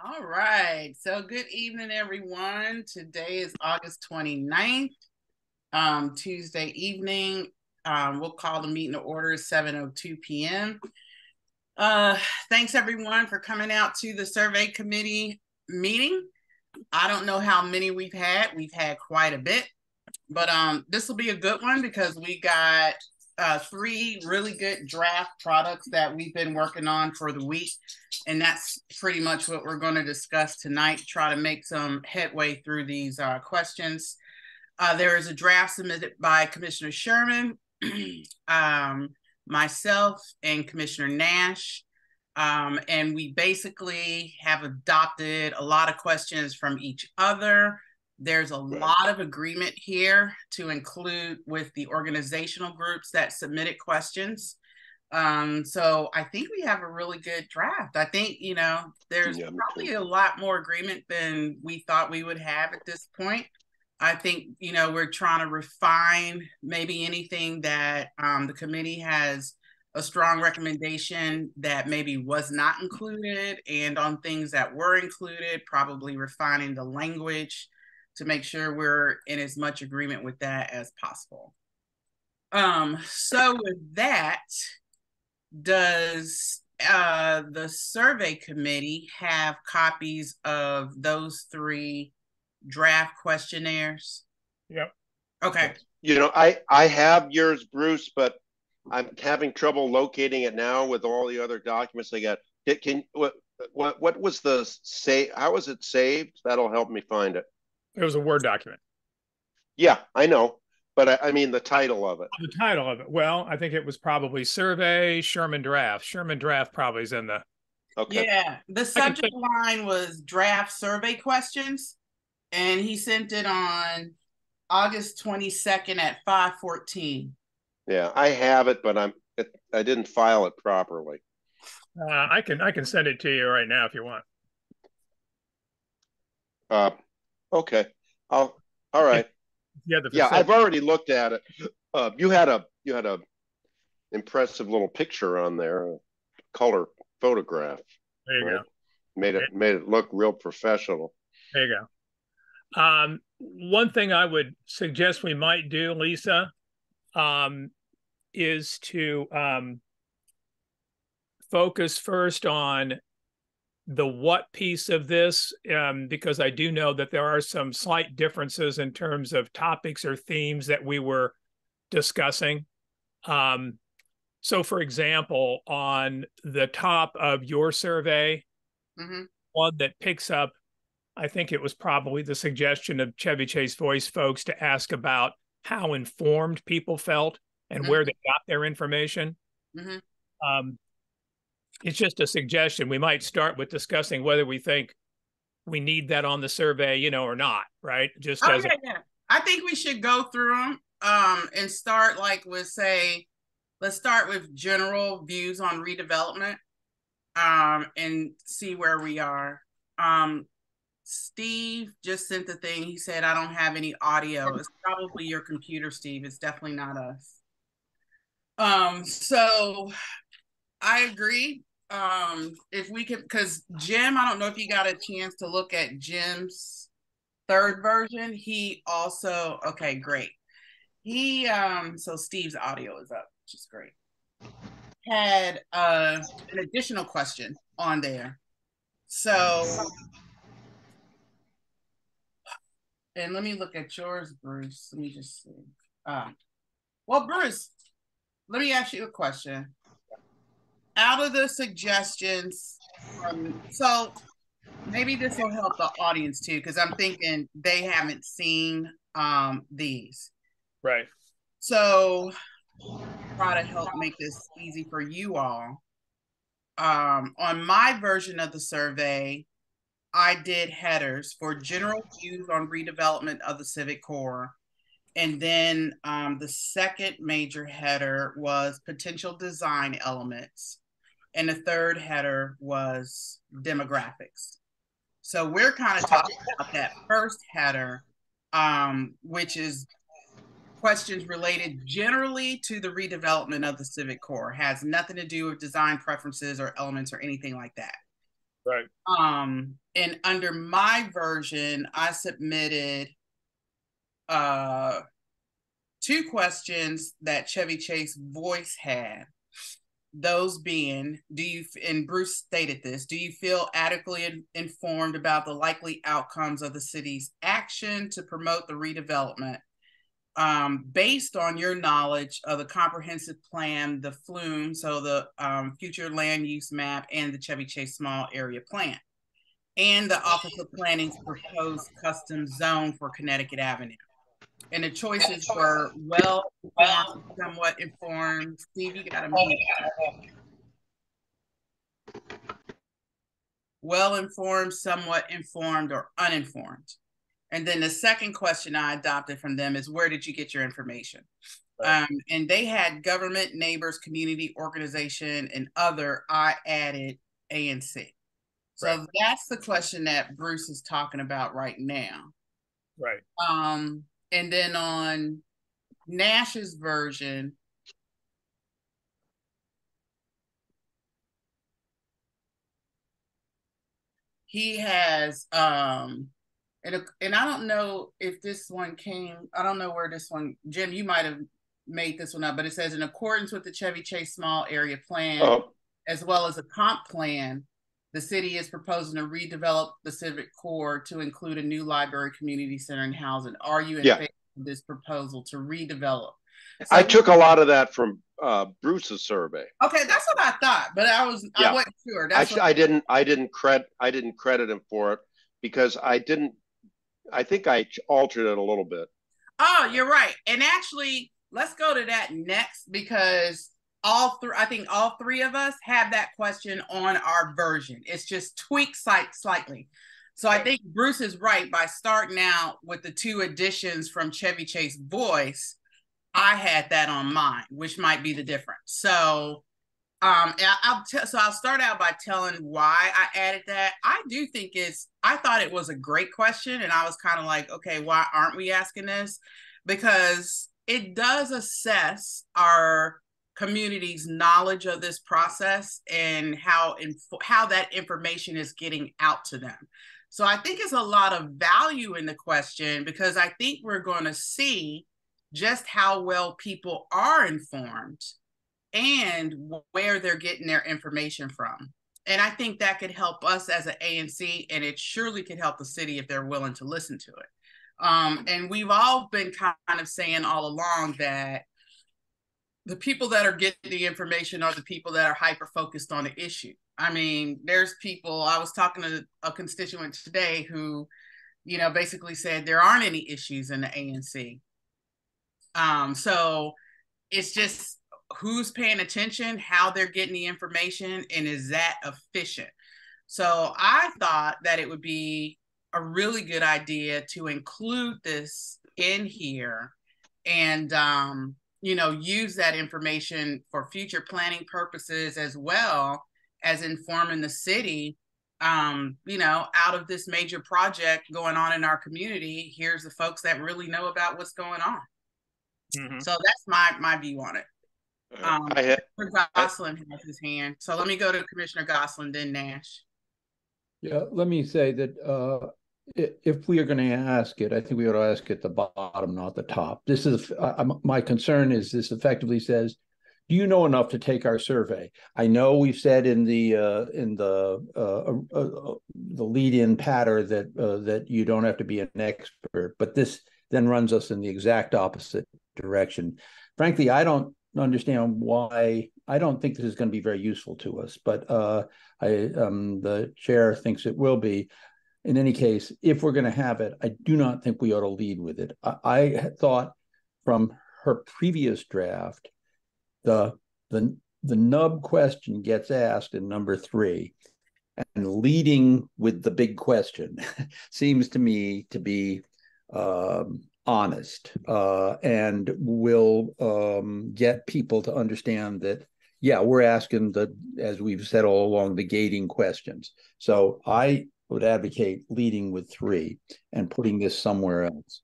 All right. So good evening, everyone. Today is August 29th, Tuesday evening. We'll call the meeting to order at 7:02 p.m. Thanks everyone for coming out to the survey committee meeting. I don't know how many we've had. We've had quite a bit, but this will be a good one because we got three really good draft products that we've been working on for the week. And that's pretty much what we're going to discuss tonight, try to make some headway through these questions. There is a draft submitted by Commissioner Sherman, myself, and Commissioner Nash. And we basically have adopted a lot of questions from each other. There's a lot of agreement here to include with the organizational groups that submitted questions. So I think we have a really good draft. I think, there's probably a lot more agreement than we thought we would have at this point. I think, we're trying to refine maybe anything that the committee has a strong recommendation that maybe was not included, and on things that were included, probably refining the language to make sure we're in as much agreement with that as possible. So with that, does the survey committee have copies of those three draft questionnaires? Yep. Okay. I have yours, Bruce, but I'm having trouble locating it now with all the other documents I got. What was the say? How was it saved? That'll help me find it. It was a Word document. Yeah, I know, but I mean the title of it. The title of it. Well, I think it was probably Survey Sherman Draft. Sherman Draft probably is in the. Okay. Yeah, the subject line was draft survey questions, and he sent it on August 22nd at 5:14. Yeah, I have it, but I didn't file it properly. I can send it to you right now if you want. Okay. All right. Yeah, I've already looked at it. You had a impressive little picture on there, a color photograph. There you go. Made it look real professional. There you go. One thing I would suggest we might do, Lisa, is to focus first on the what piece of this, because I do know that there are some slight differences in terms of topics or themes that we were discussing. So, for example, on the top of your survey, one that picks up, I think it was probably the suggestion of Chevy Chase Voice folks to ask about how informed people felt and where they got their information. It's just a suggestion. We might start with discussing whether we think we need that on the survey, or not, right? Just as I think we should go through them and start let's start with general views on redevelopment and see where we are. Steve just sent the thing. He said, I don't have any audio. It's probably your computer, Steve. It's definitely not us. So I agree. If we could, because Jim, I don't know if you got a chance to look at Jim's third version. He also, okay, great. He, so Steve's audio is up, which is great. Had an additional question on there. So, and let me look at yours, Bruce. Let me just see. Well, Bruce, let me ask you a question. Out of the suggestions, so maybe this will help the audience too, because I'm thinking they haven't seen these. Right. So try to help make this easy for you all. On my version of the survey, I did headers for general views on redevelopment of the Civic Core. And then the second major header was potential design elements. And the third header was demographics. So we're kind of talking about that first header, which is questions related generally to the redevelopment of the Civic Core. Has nothing to do with design preferences or elements or anything like that. Right. And under my version, I submitted 2 questions that Chevy Chase Voice had. Those being, and Bruce stated this, do you feel adequately informed about the likely outcomes of the city's action to promote the redevelopment? Based on your knowledge of the comprehensive plan, the FLUME, so the future land use map, and the Chevy Chase small area plan, and the Office of Planning's proposed custom zone for Connecticut Avenue. And the choices were well-informed, somewhat informed. Steve, you got them here. Well-informed, somewhat informed, or uninformed. And then the second question I adopted from them is, where did you get your information? Right. And they had government, neighbors, community organization, and other. I added ANC. So right. That's the question that Bruce is talking about right now. Right. And then on Nash's version, he has and I don't know if this one came, I don't know where this one, Jim, you might have made this one up, but it says in accordance with the Chevy Chase small area plan, as well as a comp plan, the city is proposing to redevelop the civic core to include a new library, community center, and housing. Are you in favor of this proposal to redevelop? So, I took a lot of that from Bruce's survey. Okay, that's what I thought, but I wasn't sure. I didn't credit him for it because I think I altered it a little bit. Oh, you're right. And actually, let's go to that next, because I think all 3 of us have that question on our version. It's just tweaked slightly. So I think Bruce is right. By starting out with the 2 additions from Chevy Chase Voice, I had that on mine, which might be the difference. So I'll start out by telling why I added that. I thought it was a great question, and I was kind of like, okay, why aren't we asking this? Because it does assess our community's knowledge of this process and how that information is getting out to them. So I think it's a lot of value in the question, because I think we're going to see just how well people are informed and where they're getting their information from. And I think that could help us as an ANC, and it surely could help the city if they're willing to listen to it. And we've all been kind of saying all along that the people that are getting the information are the people that are hyper-focused on the issue. I mean, there's people, I was talking to a constituent today who, basically said there aren't any issues in the ANC. So it's just who's paying attention, how they're getting the information, and is that efficient? So I thought that it would be a really good idea to include this in here and, use that information for future planning purposes, as well as informing the city, out of this major project going on in our community. Here's the folks that really know about what's going on. Mm-hmm. So that's my view on it. Commissioner Gosselin has his hand. So let me go to Commissioner Gosselin, then Nash. Yeah, let me say that if we are going to ask it, I think we ought to ask at the bottom, not the top. This is my concern is this effectively says, do you know enough to take our survey? I know we've said in the lead-in pattern that you don't have to be an expert, but this then runs us in the exact opposite direction. Frankly, I don't understand why. I don't think this is going to be very useful to us, but the chair thinks it will be. In any case, if we're going to have it, I do not think we ought to lead with it. I thought from her previous draft, the nub question gets asked in number 3, and leading with the big question seems to me to be honest and will get people to understand that, yeah, we're asking as we've said all along, the gating questions. So I would advocate leading with 3 and putting this somewhere else.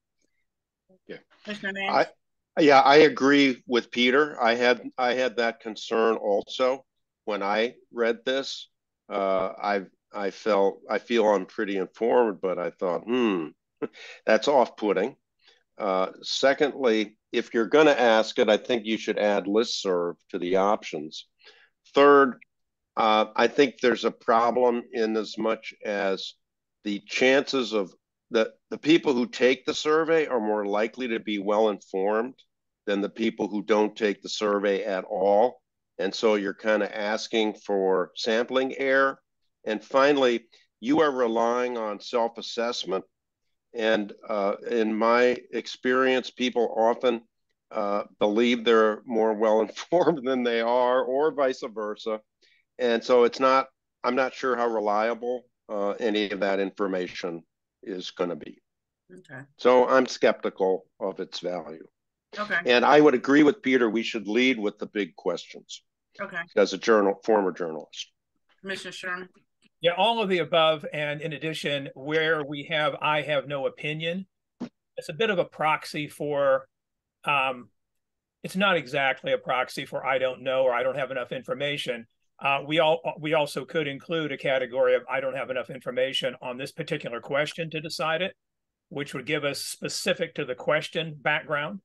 Yeah, I agree with Peter. I had that concern also when I read this. I've I feel I'm pretty informed, but I thought, that's off-putting. Secondly, if you're going to ask it, I think you should add listserv to the options. Third, I think there's a problem in as much as the chances of the people who take the survey are more likely to be well informed than the people who don't take the survey at all. And so you're kind of asking for sampling error. And finally, you are relying on self-assessment. And in my experience, people often believe they're more well-informed than they are, or vice versa. And so I'm not sure how reliable any of that information is going to be. Okay. So I'm skeptical of its value. Okay. And I would agree with Peter, we should lead with the big questions. Okay. As a former journalist. Commissioner Sherman? Yeah, all of the above. And in addition, where we have I have no opinion, it's a bit of a proxy for, it's not exactly a proxy for I don't know or I don't have enough information. We also could include a category of I don't have enough information on this particular question to decide it, which would give us specific to the question background.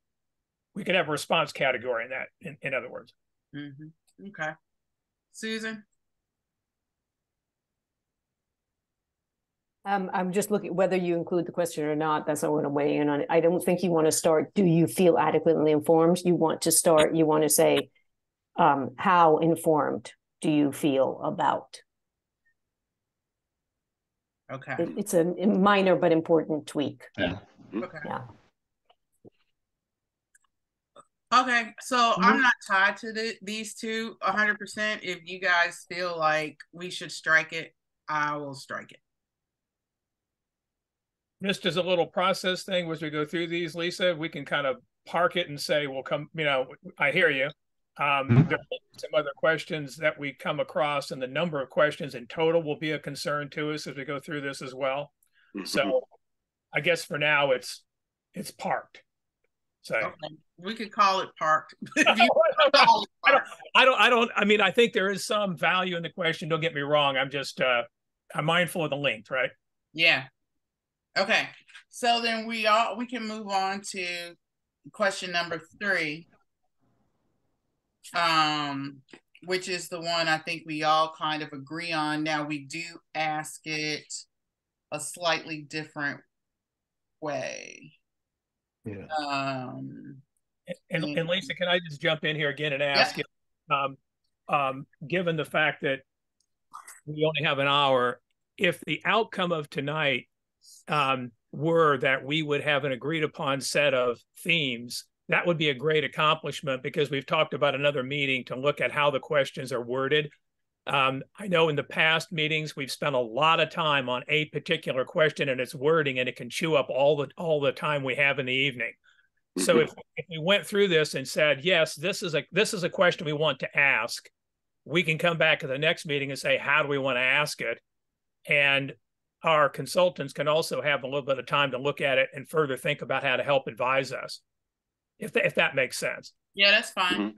We could have a response category in that, in other words. Mm-hmm. Okay. Susan? I'm just looking whether you include the question or not. That's what I want to weigh in on. I don't think you want to start, do you feel adequately informed? You want to start, you want to say, how informed do you feel about? Okay. It's a minor but important tweak. Yeah. Okay. Yeah. Okay, so I'm not tied to these two 100%. If you guys feel like we should strike it, I will strike it. Just as a little process thing, as we go through these, Lisa, we can kind of park it and say, we'll come, I hear you. There are some other questions that we come across, and the number of questions in total will be a concern to us as we go through this as well. So I guess for now it's parked. So okay. We could call it parked. I mean, I think there is some value in the question. Don't get me wrong. I'm just I'm mindful of the length, right? Yeah. Okay. So then we can move on to question number 3. Which is the one I think we all kind of agree on. Now we do ask it a slightly different way. Yeah. And Lisa, can I just jump in here again and ask you, given the fact that we only have an hour, if the outcome of tonight were that we would have an agreed upon set of themes, that would be a great accomplishment, because we've talked about another meeting to look at how the questions are worded. I know in the past meetings, we've spent a lot of time on a particular question and its wording, and it can chew up all the time we have in the evening. So if we went through this and said, yes, this is a question we want to ask, we can come back at the next meeting and say, how do we want to ask it? And our consultants can also have a little bit of time to look at it and further think about how to help advise us, if that makes sense. Yeah, that's fine.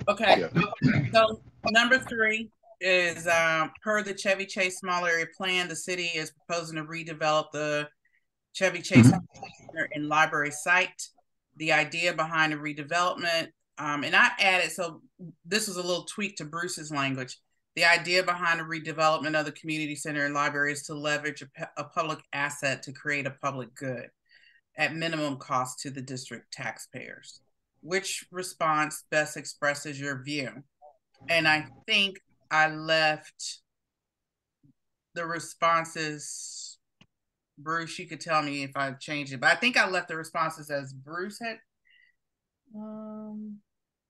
Okay. So number 3 is per the Chevy Chase Small Area Plan, the city is proposing to redevelop the Chevy Chase and library site. The idea behind the redevelopment, and I added, so this was a little tweak to Bruce's language. The idea behind the redevelopment of the community center and library is to leverage a public asset to create a public good at minimum cost to the district taxpayers. Which response best expresses your view? And I think I left the responses, Bruce, you could tell me if I've changed it, but I think I left the responses as Bruce had. No.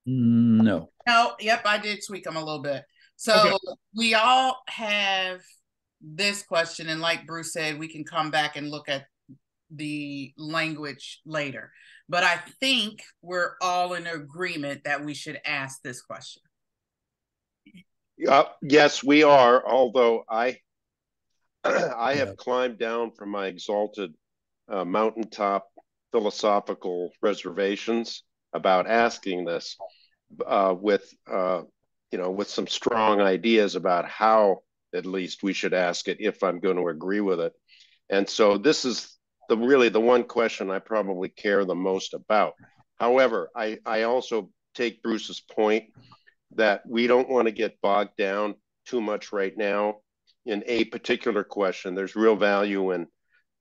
No, yep, I did tweak them a little bit. So we all have this question, and like Bruce said, we can come back and look at the language later. But I think we're all in agreement that we should ask this question. Yes, we are. Although I have climbed down from my exalted mountaintop philosophical reservations about asking this with some strong ideas about how at least we should ask it if I'm going to agree with it. And so this is really the one question I probably care the most about. However, I also take Bruce's point that we don't want to get bogged down too much right now in a particular question. There's real value in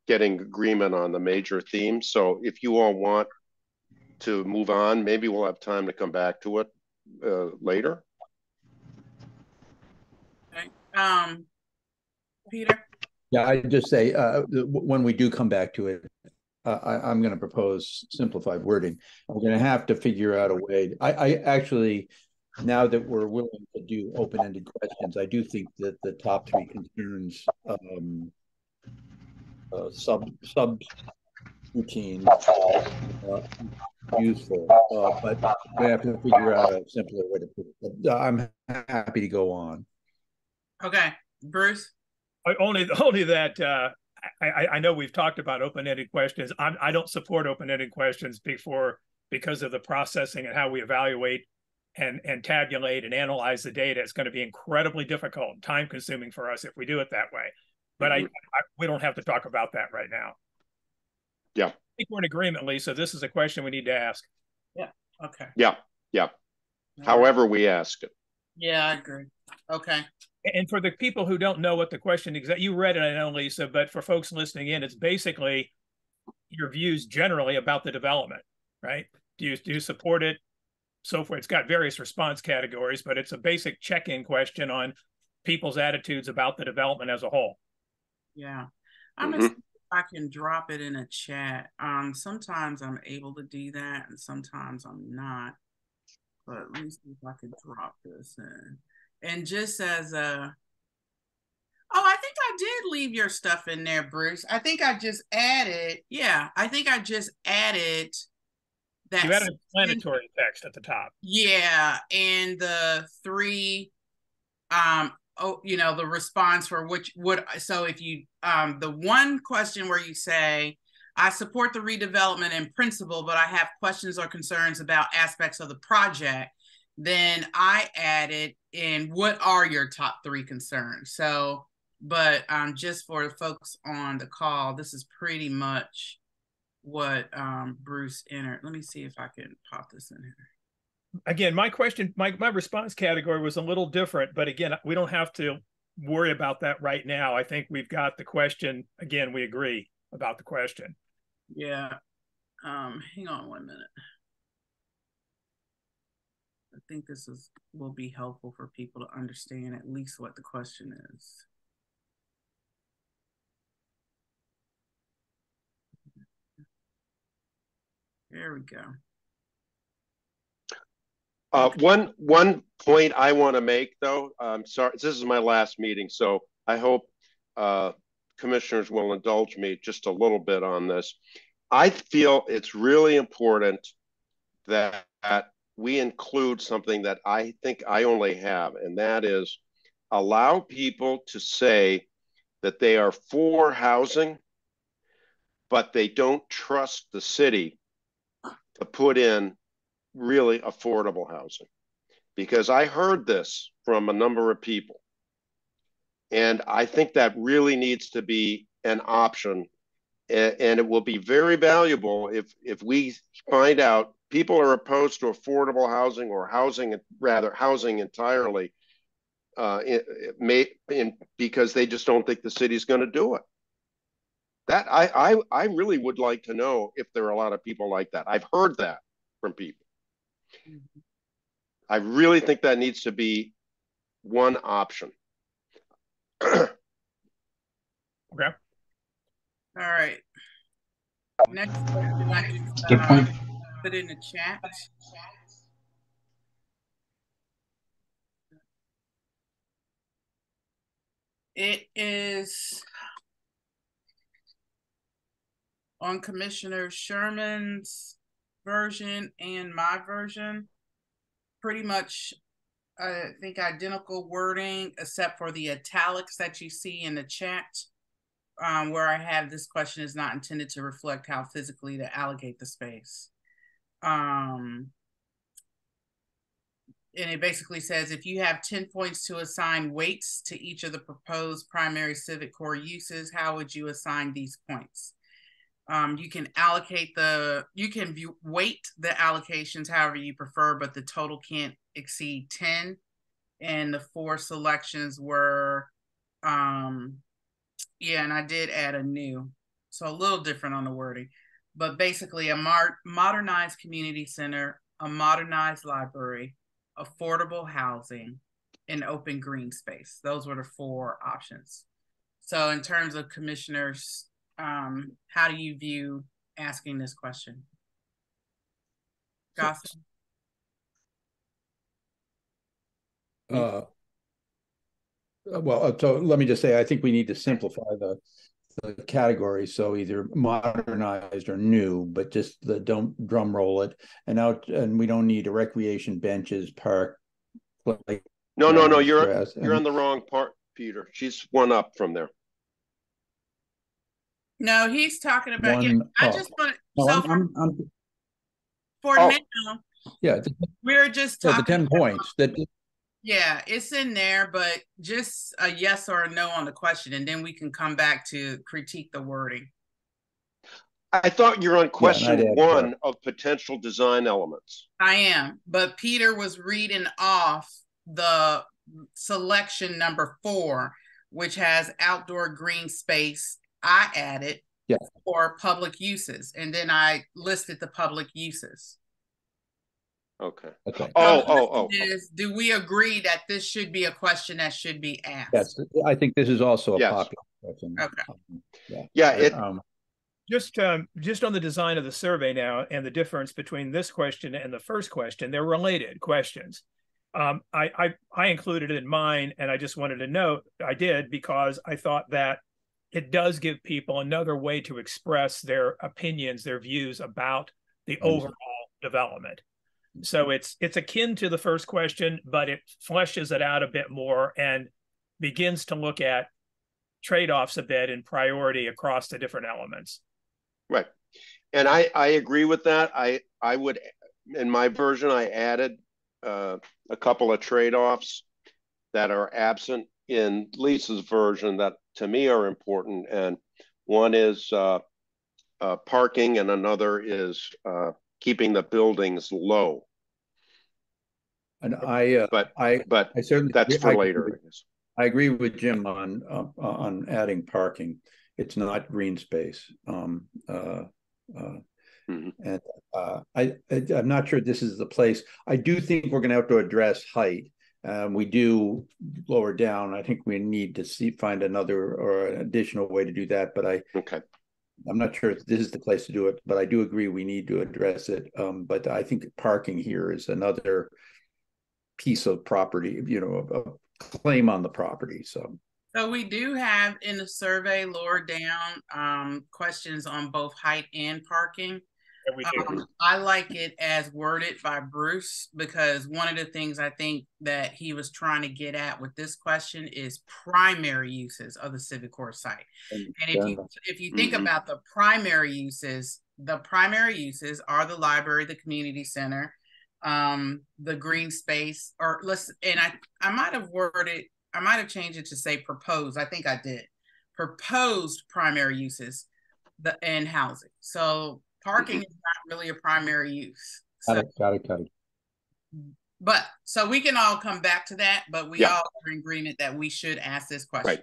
getting agreement on the major themes. So if you all want to move on, maybe we'll have time to come back to it later. Okay. Peter? Yeah, I just say when we do come back to it, I'm going to propose simplified wording. We're going to have to figure out a way. I actually, now that we're willing to do open-ended questions, I do think that the top three concerns sub routine useful, but we have to figure out a simpler way to put it. But I'm happy to go on. Okay, Bruce? Only that I know we've talked about open-ended questions. I don't support open-ended questions because of the processing and how we evaluate and tabulate and analyze the data. It's going to be incredibly difficult and time-consuming for us if we do it that way. But we don't have to talk about that right now. Yeah. I think we're in agreement, Lisa. This is a question we need to ask. Yeah. Okay. Yeah. However we ask it. Yeah, I agree. Okay. And for the people who don't know what the question exactly, you read it, I know, Lisa, but for folks listening in, it's basically your views generally about the development, right? Do you support it? So forth. It's got various response categories, but it's a basic check-in question on people's attitudes about the development as a whole. Yeah. I'm gonna see if I can drop it in a chat. Sometimes I'm able to do that and sometimes I'm not. But let me see if I can drop this in. And just as a I think I did leave your stuff in there, Bruce. I think I just added, I think I just added that. You added explanatory text at the top. Yeah, and the three the response for which would, so if you the one question where you say, I support the redevelopment in principle, but I have questions or concerns about aspects of the project, then I added in, what are your top three concerns? So, but just for folks on the call, this is pretty much what Bruce entered. Let me see if I can pop this in here. Again, my question, my response category was a little different, but again, we don't have to worry about that right now. I think we've got the question. Again, we agree about the question. Yeah. Hang on 1 minute. I think this will be helpful for people to understand at least what the question is. There we go. One point I want to make, though, I'm sorry, this is my last meeting, so I hope commissioners will indulge me just a little bit on this. I feel it's really important that we include something that I think I only have, and that is allow people to say that they are for housing, but they don't trust the city to put in really affordable housing. Because I heard this from a number of people. And I think that really needs to be an option. And it will be very valuable if we find out people are opposed to affordable housing or housing entirely, because they just don't think the city's going to do it. That I really would like to know if there are a lot of people like that. I've heard that from people. Mm-hmm. I really think that needs to be one option. Okay. All right. Next question, I just put in the chat. It is on Commissioner Sherman's version and my version. Pretty much, I think, identical wording, except for the italics that you see in the chat, where I have, this question is not intended to reflect how physically to allocate the space. and it basically says, if you have 10 points to assign weights to each of the proposed primary civic core uses, how would you assign these points? You can weight the allocations however you prefer, but the total can't exceed 10. And the 4 selections were, yeah, and I did add a new, so a little different on the wording, but basically a modernized community center, a modernized library, affordable housing, and open green space. Those were the 4 options. So in terms of commissioners, how do you view asking this question? Gossip? Well, so let me just say, I think we need to simplify the categories. So either modernized or new, but just don't drum roll it. And we don't need a recreation benches, park. No, you're on the wrong part, Peter. She's one up from there. No, he's talking about, I just want to, for now, yeah, we're just talking the 10 points that. Yeah, it's in there, but just a yes or a no on the question, and then we can come back to critique the wording. I thought you're on question 1 of potential design elements. I am, but Peter was reading off the selection number 4, which has outdoor green space. I added for public uses, and then I listed the public uses. Okay. Do we agree that this should be a question that should be asked? Yes, I think this is also a popular question. Okay. Just on the design of the survey now and the difference between this question and the first question, they're related questions. I included it in mine, and I just wanted to note I did because I thought that it does give people another way to express their opinions, their views about the overall development. So it's akin to the first question, but it fleshes it out a bit more and begins to look at trade-offs a bit in priority across the different elements. Right. And I agree with that. I would, in my version, I added a couple of trade-offs that are absent in Lisa's version that to me are important. And one is parking, and another is keeping the buildings low. And I certainly, that's for later. I agree with Jim on adding parking. It's not green space. And I'm not sure this is the place. I do think we're going to have to address height. We do lower down. I think we need to find another or an additional way to do that. But I'm not sure if this is the place to do it. But I do agree we need to address it. But I think parking here is another piece of property, a claim on the property. So we do have in the survey lower down questions on both height and parking. I like it as worded by Bruce, because one of the things I think that he was trying to get at with this question is primary uses of the civic core site. And if you think about the primary uses are the library, the community center, the green space, I might have changed it to say proposed. I think I did. Proposed primary uses and housing. So parking is not really a primary use. Got it. But so we can all come back to that, but we all are in agreement that we should ask this question. Right.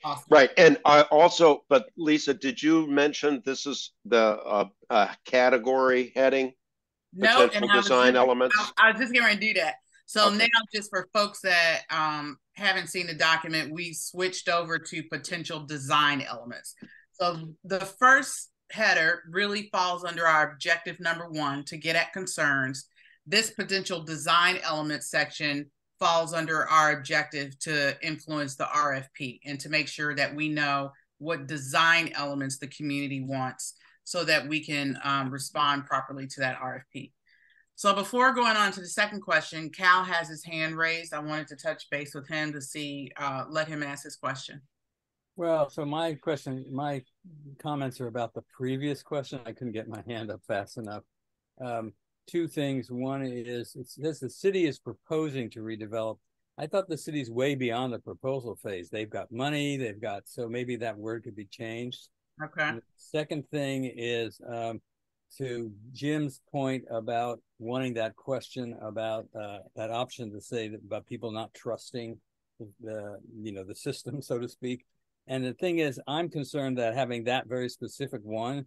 Awesome. Right. And I also, but Lisa, did you mention this is the category heading? No, and design elements. I was just going to do that. So now, just for folks that haven't seen the document, we switched over to potential design elements. So the first header really falls under our objective number 1, to get at concerns. This potential design element section falls under our objective to influence the RFP and to make sure that we know what design elements the community wants, so that we can respond properly to that RFP. So before going on to the second question, Cal has his hand raised. I wanted to touch base with him to see, let him ask his question. Well, so my comments are about the previous question. I couldn't get my hand up fast enough. two things. One is it says the city is proposing to redevelop. I thought the city's way beyond the proposal phase. They've got money, so maybe that word could be changed. Okay. And the second thing is to Jim's point about wanting that question about that option to say that about people not trusting the system, so to speak. And the thing is, I'm concerned that having that very specific one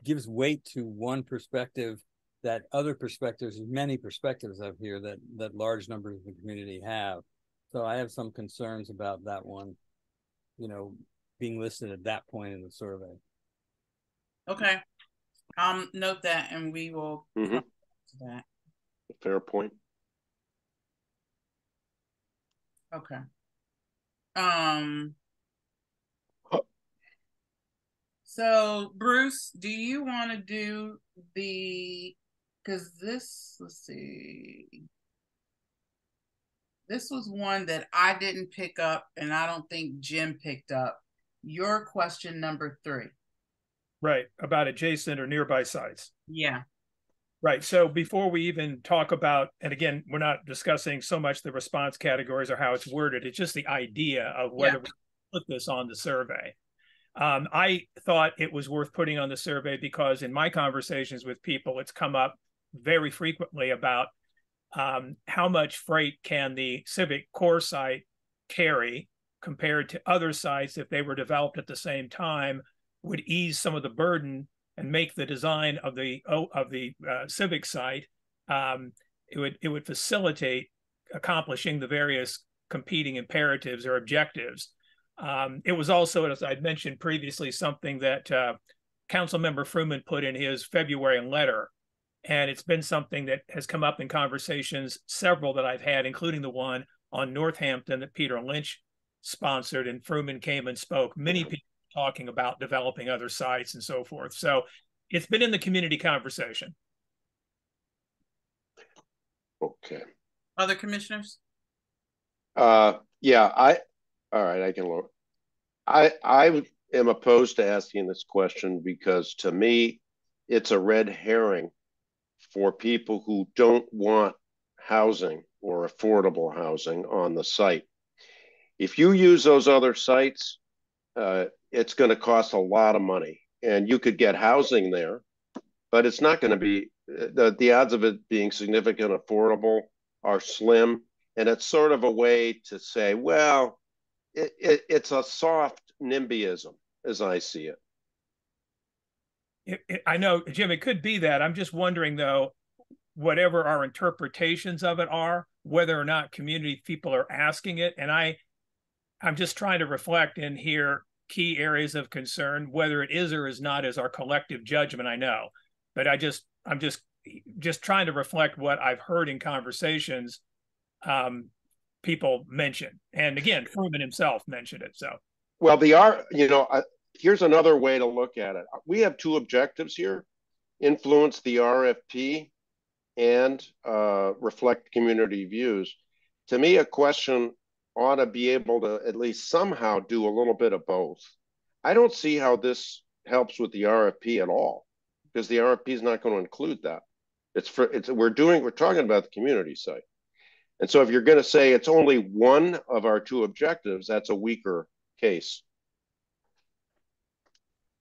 gives weight to one perspective that other perspectives, many perspectives up here that large numbers of the community have. So I have some concerns about that one, being listed at that point in the survey. Okay. Note that, and we will come back to that. Fair point. Okay. So Bruce, do you want to do because let's see. This was one that I didn't pick up, and I don't think Jim picked up. Your question number 3. Right, about adjacent or nearby sites. Yeah. Right. So before we even talk about, and again, we're not discussing so much the response categories or how it's worded, it's just the idea of whether we put this on the survey. I thought it was worth putting on the survey because in my conversations with people, it's come up very frequently about how much freight can the Civic Core site carry compared to other sites if they were developed at the same time, would ease some of the burden and make the design of the Civic site. It would facilitate accomplishing the various competing imperatives or objectives. It was also, as I'd mentioned previously, something that Councilmember Fruman put in his February letter. And it's been something that has come up in conversations, several that I've had, including the one on Northampton that Peter Lynch sponsored, and Fruman came and spoke. Many people talking about developing other sites and so forth. So it's been in the community conversation. Okay. Other commissioners? Yeah, all right, I can look. I am opposed to asking this question because to me, it's a red herring for people who don't want housing or affordable housing on the site. If you use those other sites, it's going to cost a lot of money, and you could get housing there, but it's not going to be, the odds of it being significant affordable are slim. And it's sort of a way to say, well, it's a soft NIMBYism as I see it. I know, Jim, it could be that. I'm just wondering, though, whatever our interpretations of it are, whether or not community people are asking it. And I'm just trying to reflect in here key areas of concern, whether it is or is not is our collective judgment, I know. But I'm just trying to reflect what I've heard in conversations people mention. And again, Fruman himself mentioned it. So, well, here's another way to look at it. We have two objectives here: influence the RFP and reflect community views. To me, a question ought to be able to at least somehow do a little bit of both. I don't see how this helps with the RFP at all, because the RFP is not going to include that. We're talking about the community site. And so if you're going to say it's only one of our two objectives, that's a weaker case.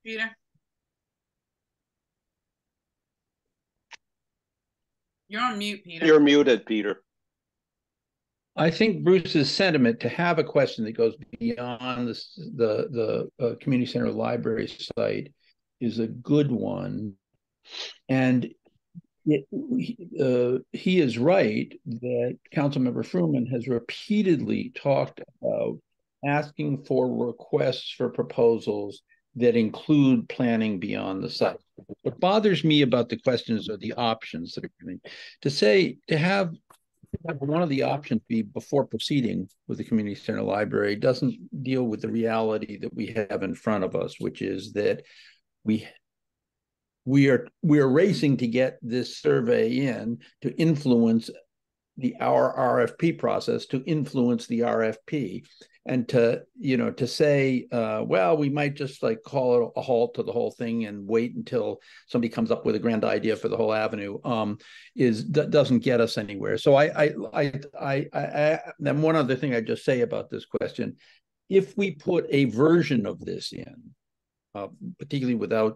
Peter? You're on mute, Peter. You're muted, Peter. I think Bruce's sentiment to have a question that goes beyond the community center library site is a good one. And he is right that Councilmember Fruman has repeatedly talked about asking for requests for proposals that include planning beyond the site. What bothers me about the questions are the options that are given. To have one of the options be before proceeding with the community center library doesn't deal with the reality that we have in front of us, which is that we are racing to get this survey in to influence our RFP process to influence the RFP, and to say, well, we might just like call it a halt to the whole thing and wait until somebody comes up with a grand idea for the whole avenue, doesn't get us anywhere. So then one other thing I just say about this question: if we put a version of this in, particularly without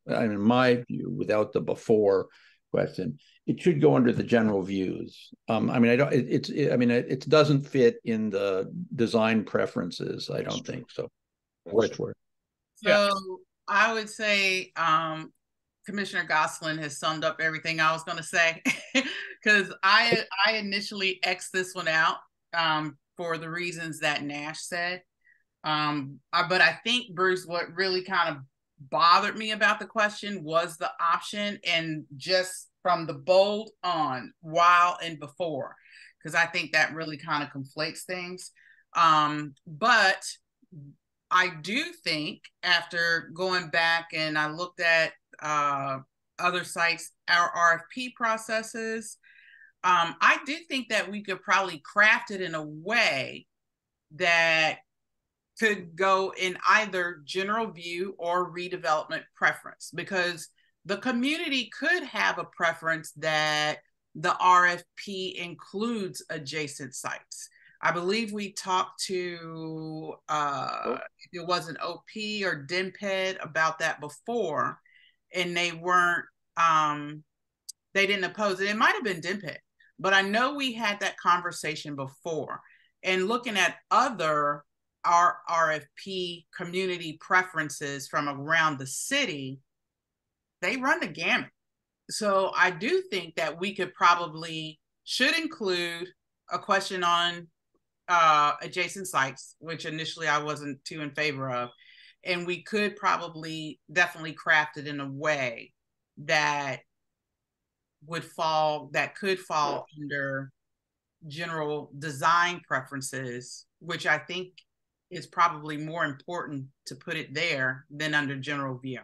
in my view, without the before question, it should go under the general views. It doesn't fit in the design preferences. I don't think so. So I would say Commissioner Gosselin has summed up everything I was going to say, because I initially X'd this one out for the reasons that Nash said. But I think, Bruce, what really kind of bothered me about the question was the option, and just from the bold on, while and before, because I think that really kind of conflates things. But I do think, after going back and I looked at other sites, our RFP processes, I do think that we could probably craft it in a way that could go in either general view or redevelopment preference, because the community could have a preference that the RFP includes adjacent sites. I believe we talked to, it was an OP or DMPED about that before, and they weren't, they didn't oppose it. It might have been DMPED, but I know we had that conversation before. And looking at other our RFP community preferences from around the city, they run the gamut. So I do think that we could should include a question on adjacent sites, which initially I wasn't too in favor of. And we could definitely craft it in a way that could fall under general design preferences, which I think is probably more important to put it there than under general view.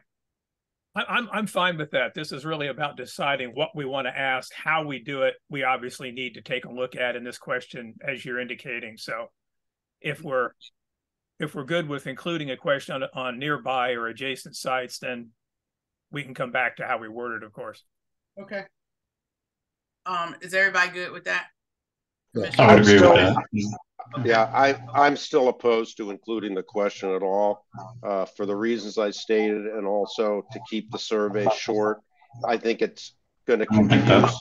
I'm fine with that. This is really about deciding what we want to ask, how we do it. We obviously need to take a look at in this question, as you're indicating. So if we're good with including a question on nearby or adjacent sites, then we can come back to how we word it, of course. Okay. Is everybody good with that? Yeah, I would agree with that. Yeah, I'm still opposed to including the question at all, for the reasons I stated, and also to keep the survey short. I think it's going to confuse.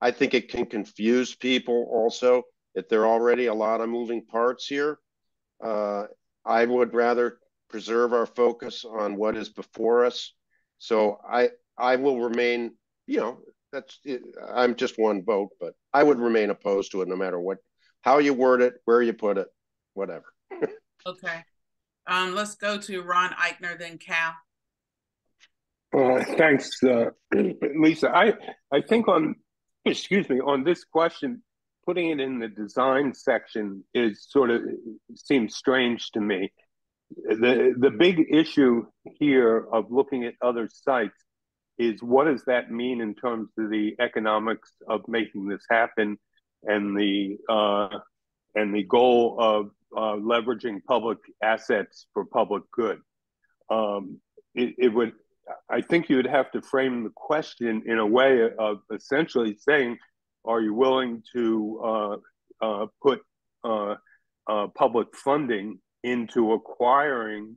I think it can confuse people also, if there are already a lot of moving parts here. I would rather preserve our focus on what is before us. So I will remain, that's it. I'm just one vote, but I would remain opposed to it no matter how you word it, where you put it, whatever. Okay. Let's go to Ron Eichner, then Cal. Thanks, Lisa. I think on this question, putting it in the design section seems strange to me. The big issue here of looking at other sites is, what does that mean in terms of the economics of making this happen, and the goal of leveraging public assets for public good. I think you would have to frame the question in a way of essentially saying, are you willing to put public funding into acquiring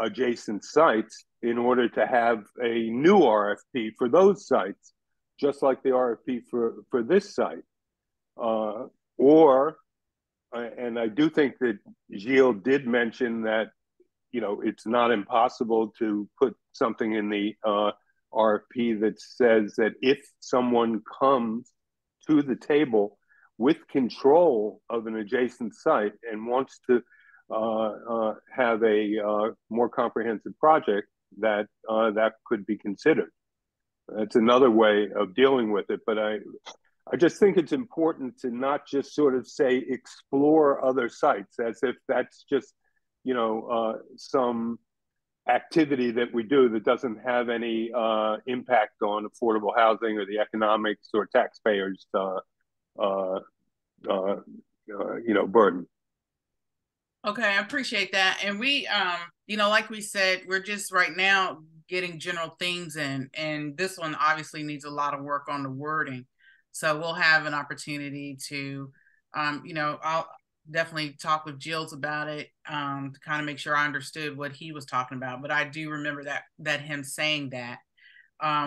adjacent sites in order to have a new RFP for those sites, just like the RFP for this site? And I do think that Gilles did mention that, it's not impossible to put something in the RFP that says that if someone comes to the table with control of an adjacent site and wants to have a more comprehensive project, that could be considered. That's another way of dealing with it. But I just think it's important to not just sort of say explore other sites, as if that's just some activity that we do that doesn't have any impact on affordable housing or the economics or taxpayers' burden. Okay, I appreciate that. And we, like we said, we're just right now getting general themes in, and this one obviously needs a lot of work on the wording. So we'll have an opportunity to, I'll definitely talk with Jills about it to kind of make sure I understood what he was talking about. But I do remember that him saying that.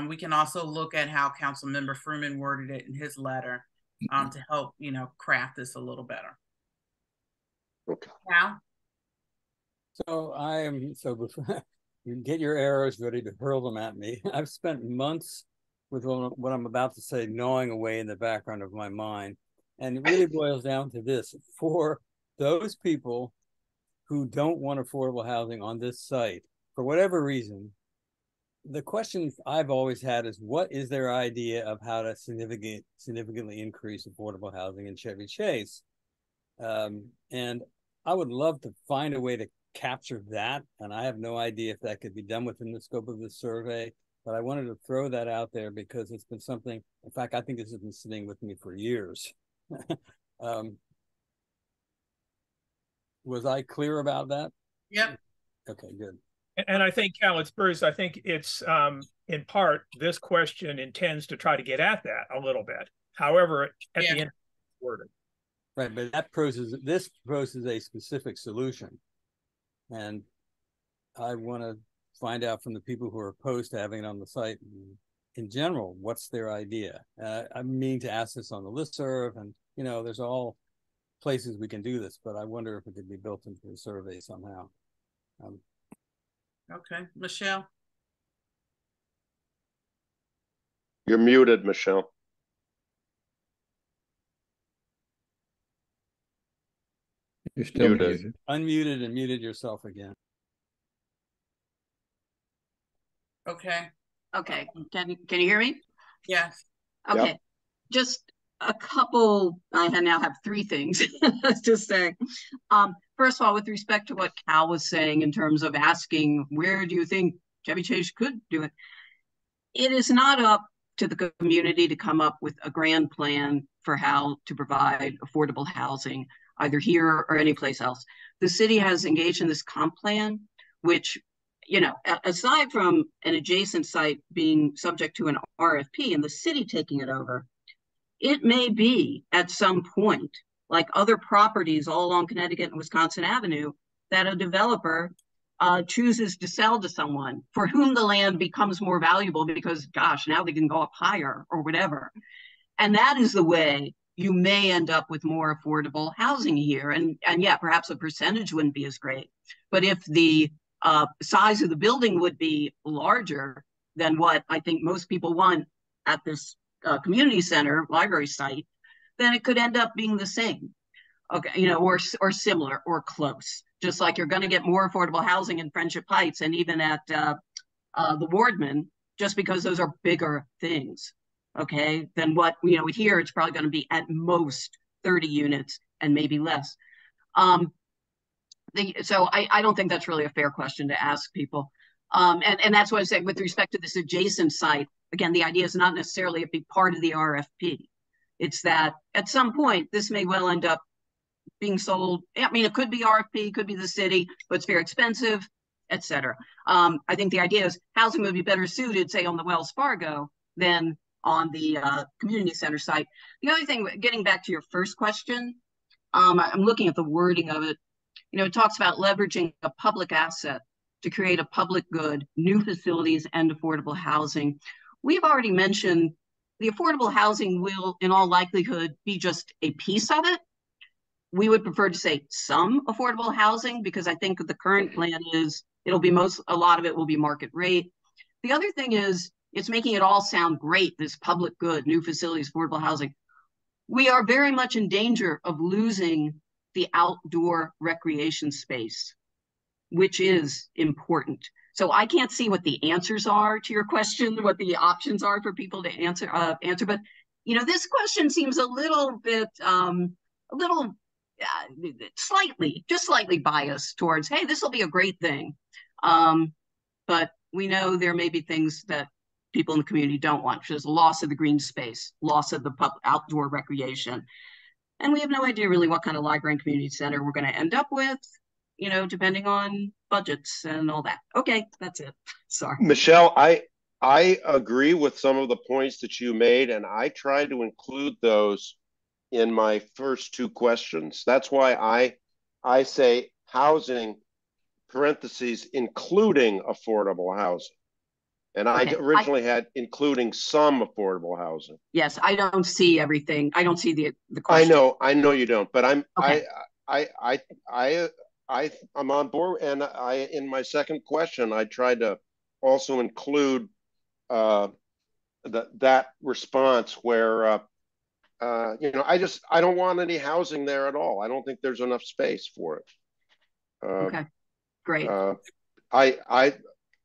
We can also look at how Councilmember Fruman worded it in his letter to help, craft this a little better. Okay. Now, So before you get your arrows ready to hurl them at me. I've spent months with what I'm about to say gnawing away in the background of my mind. And it really boils down to this: for those people who don't want affordable housing on this site, for whatever reason, the question I've always had is, what is their idea of how to significantly increase affordable housing in Chevy Chase? And I would love to find a way to capture that. And I have no idea if that could be done within the scope of the survey, but I wanted to throw that out there because it's been something, in fact, I think this has been sitting with me for years. Was I clear about that? Yep. Okay, good. And I think, Cal, it's Bruce, I think it's in part, this question intends to try to get at that a little bit. However, at the end, worded. Right, but this proposes a specific solution. And I want to find out from the people who are opposed to having it on the site in general, what's their idea? I mean to ask this on the listserv, and there's all places we can do this, but I wonder if it could be built into the survey somehow. Okay, Michelle. You're muted, Michelle. You're still muted. Unmuted and muted yourself again. Okay. Okay. Can you hear me? Yes. Okay. Yep. Just a couple. I now have three things to say. First of all, with respect to what Cal was saying in terms of asking, where do you think Chevy Chase could do it? It is not up to the community to come up with a grand plan for how to provide affordable housing, either here or anyplace else. The city has engaged in this comp plan, which, aside from an adjacent site being subject to an RFP and the city taking it over, it may be at some point, like other properties all along Connecticut and Wisconsin Avenue, that a developer chooses to sell to someone for whom the land becomes more valuable because, gosh, now they can go up higher or whatever. And that is the way you may end up with more affordable housing here. And yeah, perhaps the percentage wouldn't be as great. But if the size of the building would be larger than what I think most people want at this community center library site, then it could end up being the same. Okay, or similar or close. Just like you're going to get more affordable housing in Friendship Heights and even at the Wardman, just because those are bigger things, okay, than what here. It's probably going to be at most 30 units and maybe less. So I don't think that's really a fair question to ask people. And that's what I said with respect to this adjacent site. Again, the idea is not necessarily to be part of the RFP. It's that at some point, this may well end up being sold. I mean, it could be RFP, could be the city, but it's very expensive, et cetera. I think the idea is housing would be better suited, say, on the Wells Fargo than on the community center site. The other thing, getting back to your first question, I'm looking at the wording of it. It talks about leveraging a public asset to create a public good, new facilities, and affordable housing. We've already mentioned the affordable housing will, in all likelihood, be just a piece of it. We would prefer to say some affordable housing because I think the current plan is a lot of it will be market rate. The other thing is it's making it all sound great, this public good, new facilities, affordable housing. We are very much in danger of losing the outdoor recreation space, which is important. So I can't see what the answers are to your question, what the options are for people to answer. But this question seems a little bit, slightly biased towards, hey, this will be a great thing. but we know there may be things that people in the community don't want, which is loss of the green space, loss of the outdoor recreation. And we have no idea really what kind of library and community center we're going to end up with, you know, depending on budgets and all that. Okay, that's it. Sorry. Michelle, I agree with some of the points that you made, and I tried to include those in my first two questions. That's why I say housing, parentheses, including affordable housing. And okay. I originally had including some affordable housing. Yes, I don't see everything. I don't see the question. I know you don't, but I'm okay. I'm on board. And in my second question, I tried to also include that response where you know, I don't want any housing there at all. I don't think there's enough space for it. Okay, great.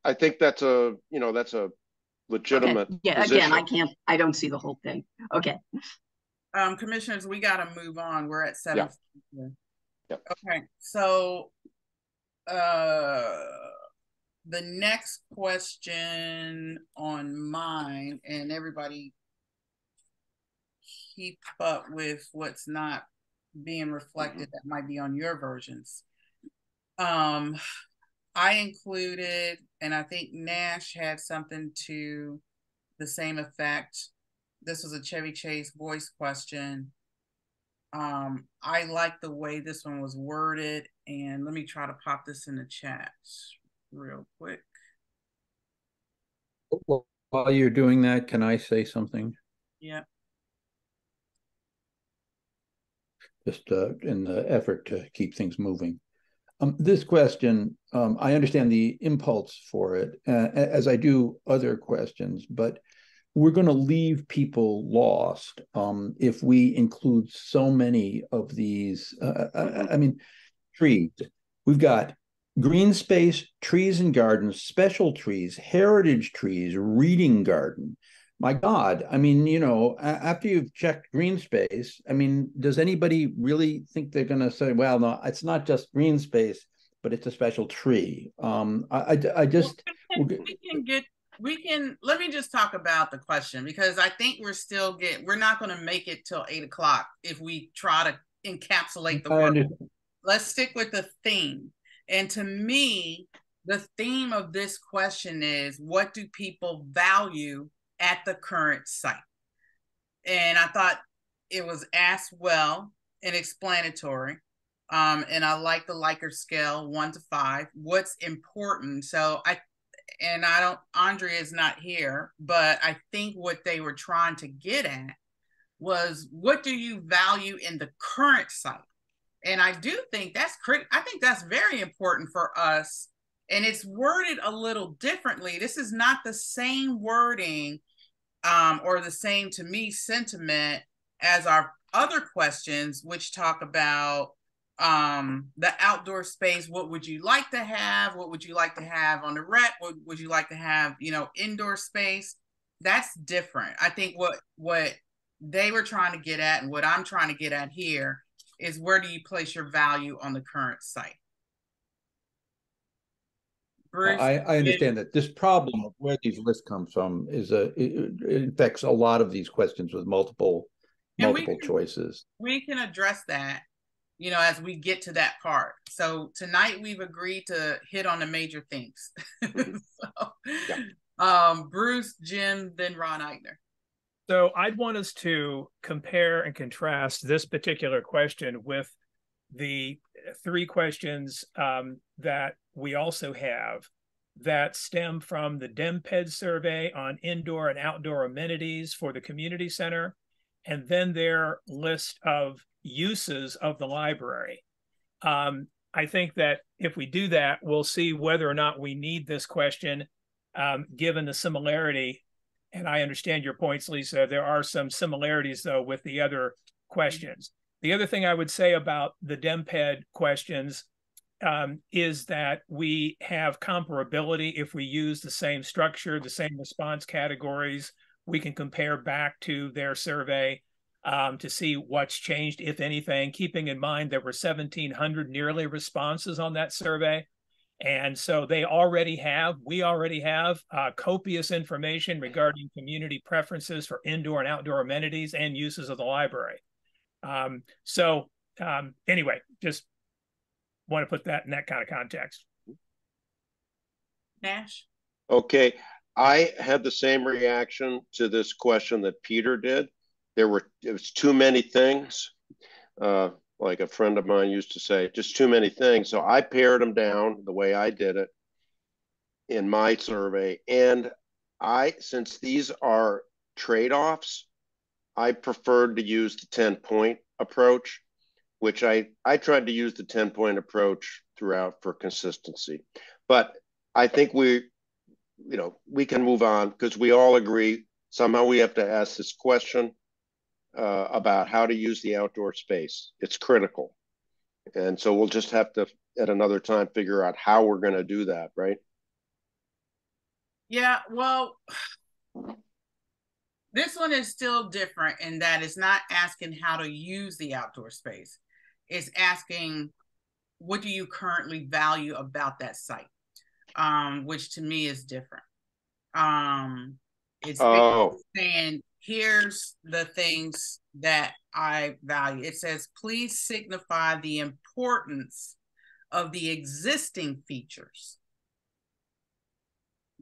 I think that's a, you know, that's a legitimate okay. Yeah, position. Again, I don't see the whole thing. Okay. Commissioners, we got to move on. We're at 7. Yeah. Yep. Okay, so the next question on mine, and everybody keep up with what's not being reflected that might be on your versions. I included, and I think Nash had something to the same effect. This was a Chevy Chase voice question. I like the way this one was worded, and let me try to pop this in the chat real quick. While you're doing that, can I say something? Yeah. Just in the effort to keep things moving. This question, I understand the impulse for it, as I do other questions, but we're going to leave people lost if we include so many of these. I mean, trees. We've got green space, trees and gardens, special trees, heritage trees, reading garden. My God, I mean, you know, after you've checked green space, I mean, does anybody really think they're going to say, well, no, it's not just green space, but it's a special tree? I just... let me just talk about the question, because I think we're not going to make it till 8 o'clock if we try to encapsulate the word. Let's stick with the theme. And to me, the theme of this question is, what do people value at the current site? And I thought it was asked well and explanatory. And I like the Likert scale 1 to 5. What's important? So Andrea is not here, but I think what they were trying to get at was, what do you value in the current site? And I do think I think that's very important for us. And it's worded a little differently. This is not the same wording or the same, to me, sentiment as our other questions, which talk about the outdoor space. What would you like to have? What would you like to have on the rec? What would you like to have, you know, indoor space? That's different. I think what they were trying to get at, and what I'm trying to get at here, is where do you place your value on the current site? Bruce, I understand that this problem of where these lists come from is it affects a lot of these questions with multiple choices. We can address that, you know, as we get to that part. So tonight we've agreed to hit on the major things. So, yeah. Bruce, Jim, then Ron Eichner. So I'd want us to compare and contrast this particular question with the 3 questions that we also have that stem from the DemPed survey on indoor and outdoor amenities for the community center, and then their list of uses of the library. I think that if we do that, we'll see whether or not we need this question, given the similarity. And I understand your points, Lisa. There are some similarities, though, with the other questions. The other thing I would say about the DemPed questions is that we have comparability. If we use the same structure, the same response categories, we can compare back to their survey to see what's changed, if anything, keeping in mind there were 1,700 nearly responses on that survey. And so we already have copious information regarding community preferences for indoor and outdoor amenities and uses of the library. Anyway, just want to put that in that kind of context. Nash? Okay, I had the same reaction to this question that Peter did. It was too many things. Like a friend of mine used to say, just too many things. So I pared them down the way I did it in my survey. And since these are trade-offs, I preferred to use the 10-point approach, which I tried to use the 10-point approach throughout for consistency. But I think we can move on because we all agree somehow we have to ask this question about how to use the outdoor space. It's critical. And so we'll just have to, at another time, figure out how we're going to do that, right? Yeah, well, this one is still different in that it's not asking how to use the outdoor space. It's asking, what do you currently value about that site? Which to me is different. It's saying, here's the things that I value. It says, please signify the importance of the existing features.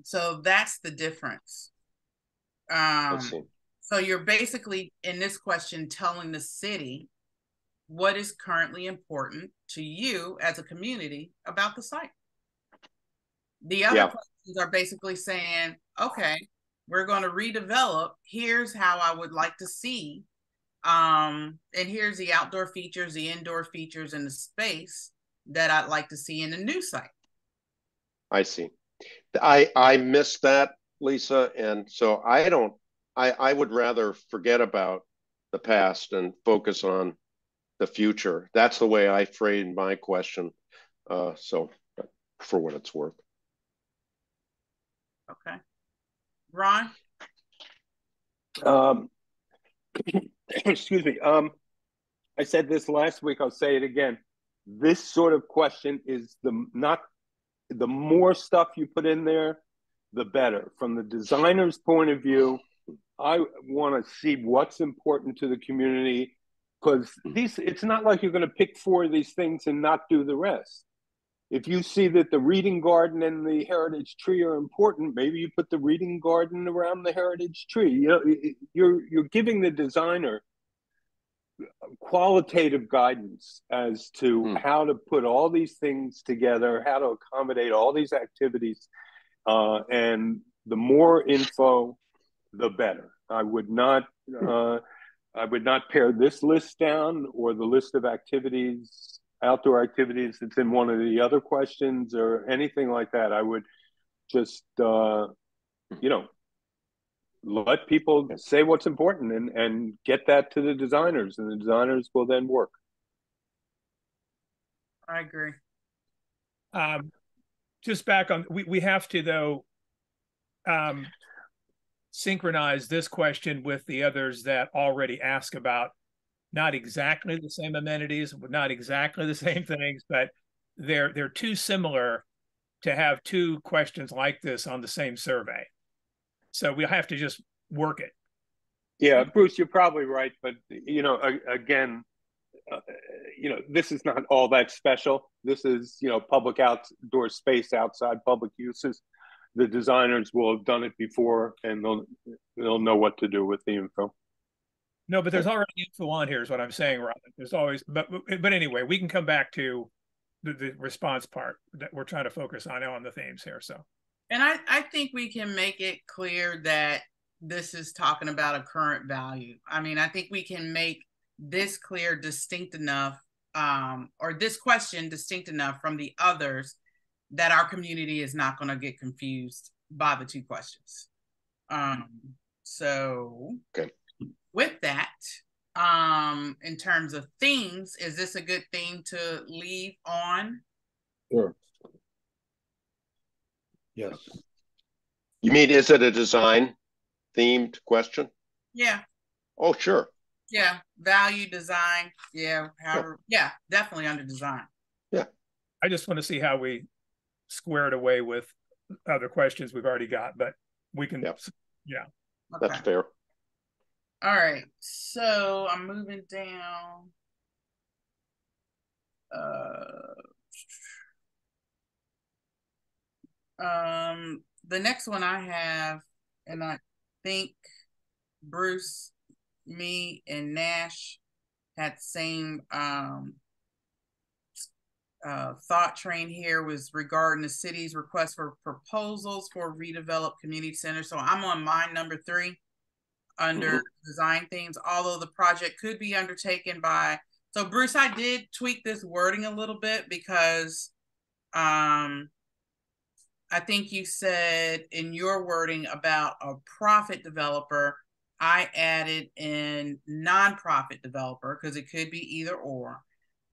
So that's the difference. So you're basically, in this question, telling the city what is currently important to you as a community about the site. The other questions are basically saying, okay, we're going to redevelop. Here's how I would like to see. And here's the outdoor features, the indoor features, and the space that I'd like to see in the new site. I see. I missed that, Lisa. And so I would rather forget about the past and focus on the future. That's the way I framed my question. So for what it's worth. Okay. Ron? Excuse me. I said this last week, I'll say it again. This sort of question is the more stuff you put in there, the better. From the designer's point of view, I want to see what's important to the community, because it's not like you're going to pick 4 of these things and not do the rest. If you see that the reading garden and the heritage tree are important, maybe you put the reading garden around the heritage tree. You know, you're giving the designer qualitative guidance as to how to put all these things together, how to accommodate all these activities, and the more info, the better. I would not pare this list down or the list of activities, outdoor activities that's in one of the other questions or anything like that. I would just, let people say what's important and get that to the designers, and the designers will then work. I agree. Just back on, we have to, though, synchronize this question with the others that already ask about not exactly the same amenities, not exactly the same things, but they're too similar to have 2 questions like this on the same survey. So we'll have to just work it. Yeah, Bruce, you're probably right. But, again, this is not all that special. This is, public outdoor space outside public uses. The designers will have done it before, and they'll know what to do with the info. No, but there's already info on here is what I'm saying, Robin. There's always, but anyway, we can come back to the response part that we're trying to focus on the themes here. So, and I think we can make it clear that this is talking about a current value. I mean, I think we can make this clear, distinct enough, or this question distinct enough from the others that our community is not going to get confused by the 2 questions. So with that, in terms of themes, is this a good thing to leave on? Sure. Yes. You mean, is it a design themed question? Yeah. Oh, sure. Yeah. Value, design. Yeah. However, yeah, definitely under design. Yeah. I just want to see how we squared away with other questions we've already got, but we can, Yep. yeah. That's Okay. fair. All right. So I'm moving down. The next one I have, and I think Bruce, me, and Nash had the same thought train here, was regarding the city's request for proposals for redeveloped community centers. So I'm on mine number 3 under design themes, although the project could be undertaken by, so Bruce, I did tweak this wording a little bit because I think you said in your wording about a profit developer, I added in nonprofit developer because it could be either or.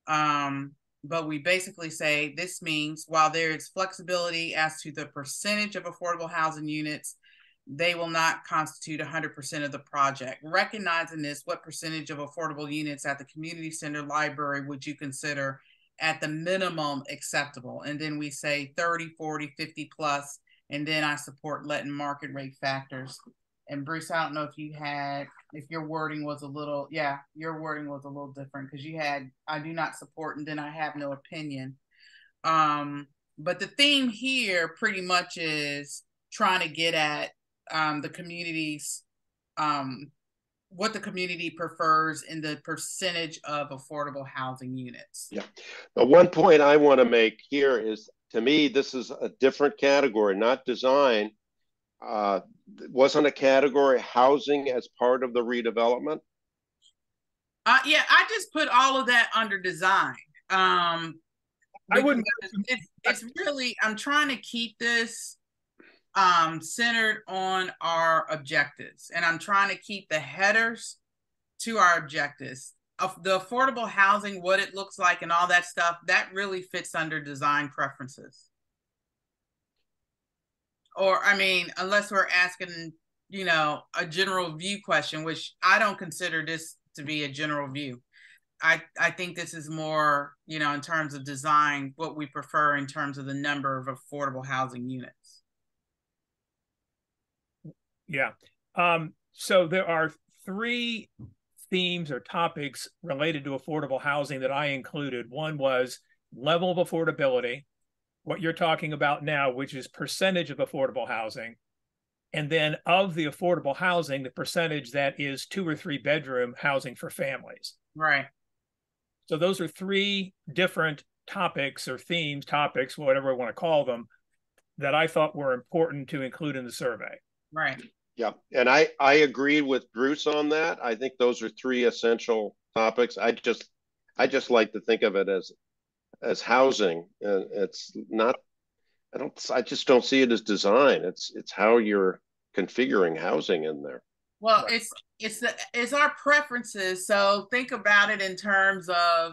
But we basically say this means while there is flexibility as to the percentage of affordable housing units, they will not constitute 100% of the project. Recognizing this, what percentage of affordable units at the community center library would you consider at the minimum acceptable? And then we say 30, 40, 50 plus, and then I support letting market rate factors. And Bruce, I don't know if your wording was a little, your wording was a little different because you had, I do not support, and then I have no opinion. But the theme here pretty much is trying to get at the community's, what the community prefers in the percentage of affordable housing units. Yeah. The one point I want to make here is, to me, this is a different category, not design. Wasn't a category housing as part of the redevelopment? Yeah, I just put all of that under design. I wouldn't. It's really, I'm trying to keep this centered on our objectives, and I'm trying to keep the headers to our objectives. Of the affordable housing, what it looks like and all that stuff, that really fits under design preferences. Or, I mean, unless we're asking, a general view question, which I don't consider this to be a general view. I think this is more, in terms of design, what we prefer in terms of the number of affordable housing units. Yeah. So there are 3 themes or topics related to affordable housing that I included. One was level of affordability, what you're talking about now, which is percentage of affordable housing. And then of the affordable housing, the percentage that is 2 or 3 bedroom housing for families. Right. So those are 3 different topics or themes, topics, whatever we want to call them, that I thought were important to include in the survey. Right. Yeah, and I agree with Bruce on that. I think those are 3 essential topics. I just like to think of it as housing. It's not. I just don't see it as design. It's how you're configuring housing in there. Well, it's our preferences. So think about it in terms of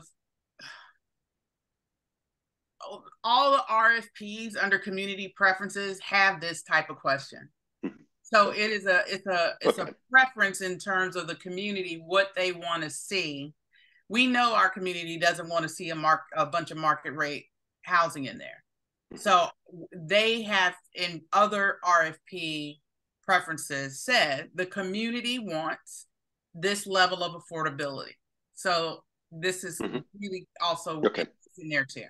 all the RFPs under community preferences have this type of question. So it's a preference in terms of the community, what they want to see. We know our community doesn't want to see a bunch of market rate housing in there. So they have, in other RFP preferences, said the community wants this level of affordability. So this is really also in there too.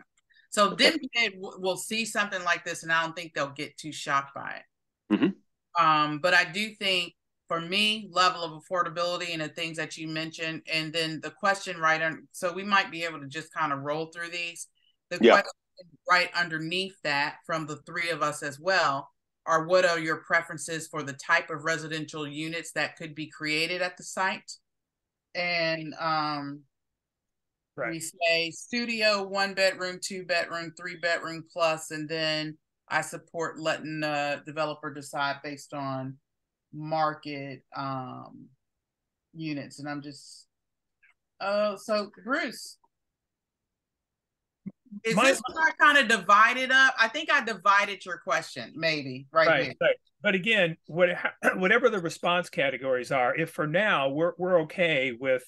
So then we'll see something like this, and I don't think they'll get too shocked by it. But I do think, for me, level of affordability and the things that you mentioned, and then the question so we might be able to just kind of roll through these. The question right underneath that from the 3 of us as well are, what are your preferences for the type of residential units that could be created at the site? And we say studio, 1 bedroom, 2 bedroom, 3 bedroom plus, and then I support letting the developer decide based on market units. And I'm just, so Bruce, is this what I kind of divided up? I think I divided your question, maybe, right here. Right. But again, whatever the response categories are, if for now we're okay with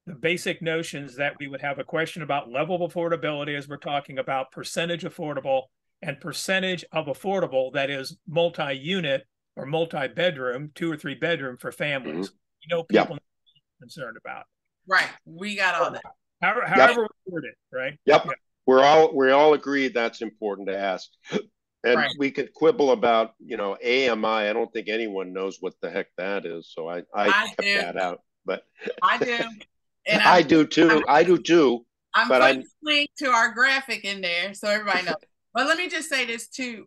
the basic notions that we would have a question about level of affordability, as we're talking about percentage affordable, and percentage of affordable that is multi-unit or multi-bedroom, 2 or 3 bedroom for families. You know, people are concerned about. Right. We got all that. However we word it, right? Yep. We all agree that's important to ask. And we could quibble about, you know, AMI. I don't think anyone knows what the heck that is. So I kept that out. But I do. And I do too. I'm putting a link to our graphic in there so everybody knows. But let me just say this too,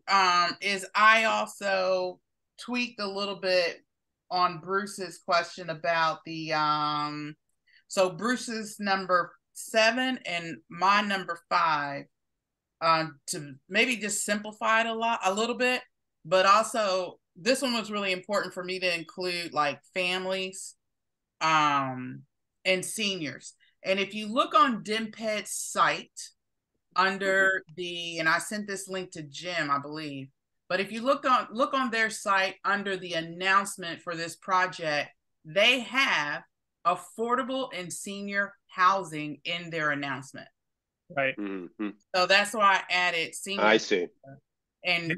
is I also tweaked a little bit on Bruce's question about the so Bruce's number 7 and my number 5, to maybe just simplify it a little bit, but also this one was really important for me to include like families and seniors. And if you look on DMPED's site under the, and I sent this link to Jim, I believe, but if you look on their site under the announcement for this project, they have affordable and senior housing in their announcement. Right. So that's why I added senior. I see. And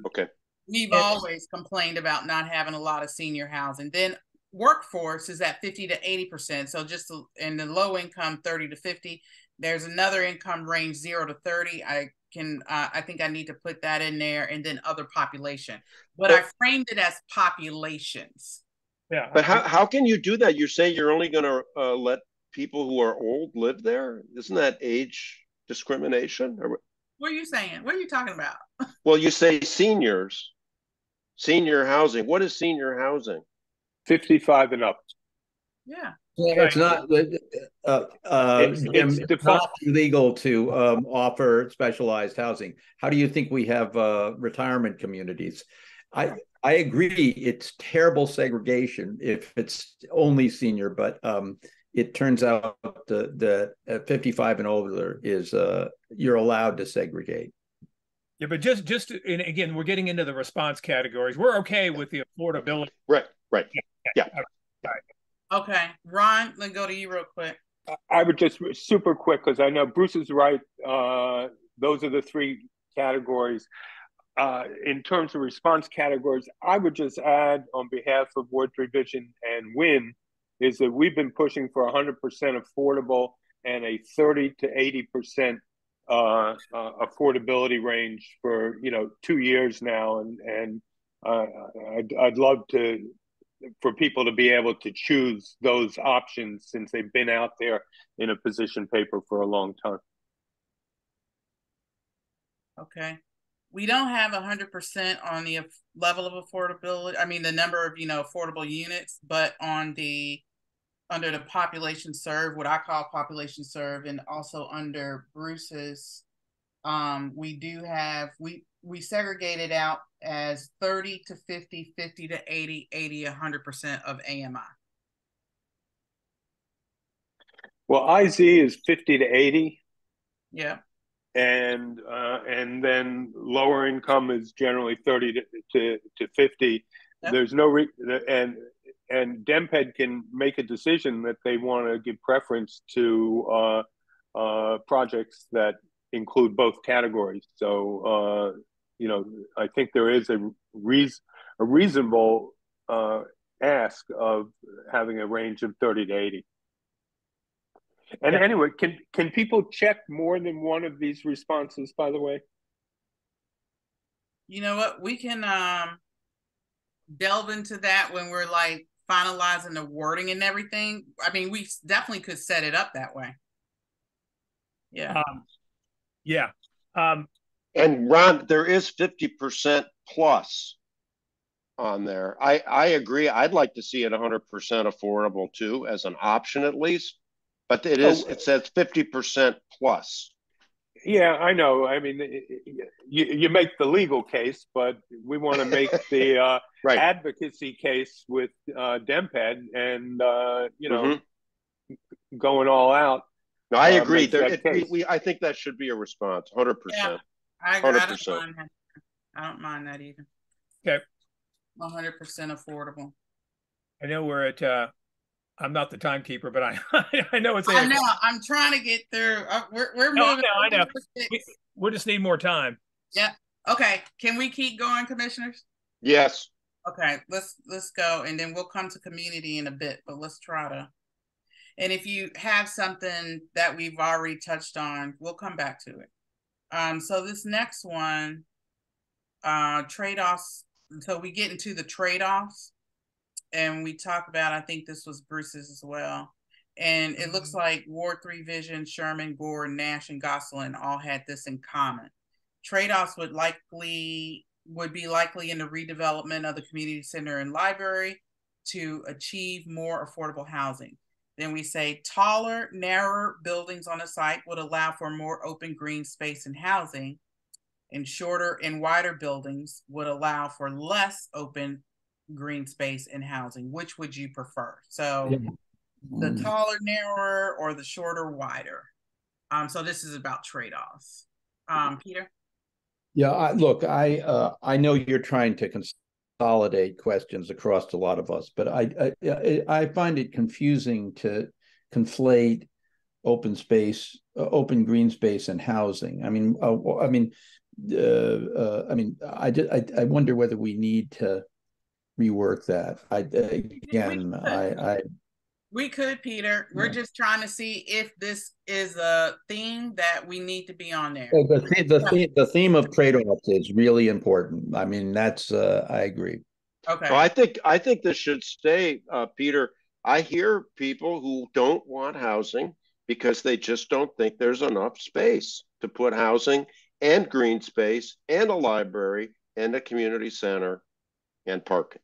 we've always complained about not having a lot of senior housing. Then workforce is at 50 to 80%. So just in the low income, 30 to 50. There's another income range, 0 to 30. I think I need to put that in there, and then other population. But I framed it as populations. Yeah. But how can you do that? You're saying you're only going to let people who are old live there? Isn't that age discrimination? What are you saying? What are you talking about? Well, you say seniors, senior housing. What is senior housing? 55 and up. Yeah. It's not. It's not illegal to offer specialized housing. How do you think we have retirement communities? I agree. It's terrible segregation if it's only senior, but it turns out the 55 and older is you're allowed to segregate. Yeah, but just and again, we're getting into the response categories. We're okay with the affordability. Right. Yeah. Okay, Ron, let's go to you real quick. I would just super quick, because I know Bruce is right. Those are the 3 categories. In terms of response categories, I would just add on behalf of Ward 3 Vision and WIN is that we've been pushing for 100% affordable and a 30 to 80% affordability range for 2 years now, and I'd love for people to be able to choose those options since they've been out there in a position paper for a long time. Okay. We don't have 100% on the level of affordability. I mean, the number of, affordable units, but under the population served, what I call population served, and also under Bruce's, we do have, we segregated out as 30 to 50, 50 to 80, 80, 100% of AMI. Well, IZ is 50 to 80. Yeah. And then lower income is generally 30 to 50. Yep. There's no and DMPED can make a decision that they want to give preference to projects that include both categories. So I think there is a reasonable ask of having a range of 30 to 80. And anyway, can people check more than one of these responses, by the way? You know what? We can delve into that when we're like finalizing the wording and everything. I mean, we definitely could set it up that way. Yeah. And Ron, there is 50% plus on there. I agree. I'd like to see it 100% affordable too, as an option at least. But it says 50% plus. Yeah, I know. I mean, you make the legal case, but we want to make the advocacy case with DMPED and, going all out. No, I agree. I think that should be a response, 100%. Yeah, I agree. 100%. I don't mind that either. Okay. 100% affordable. I know we're at... I'm not the timekeeper, but I know it's. I know. I'm trying to get through. We're moving. I know. We just need more time. Yeah. Okay, can we keep going, commissioners? Yes. Okay, let's go, and then we'll come to community in a bit, but let's try to. And if you have something that we've already touched on, we'll come back to it. So this next one, trade-offs. So we get into the trade-offs, and we talk about, I think this was Bruce's as well. And it looks like Ward 3 Vision, Sherman, Gore, Nash, and Gosselin all had this in common. Trade-offs would be likely in the redevelopment of the community center and library to achieve more affordable housing. Then we say taller, narrower buildings on the site would allow for more open green space and housing, and shorter and wider buildings would allow for less open green space and housing. Which would you prefer? So the taller, narrower, or the shorter, wider? So this is about trade-offs. Peter? Yeah, look, I know you're trying to consolidate questions across a lot of us, but I find it confusing to conflate open space, open green space, and housing. I wonder whether we need to rework that. We could, Peter. We're just trying to see if this is a theme that we need to be on there. The theme of trade-offs is really important. I mean, that's I agree. Okay. So I think this should stay, Peter. I hear people who don't want housing because they just don't think there's enough space to put housing and green space and a library and a community center and parking.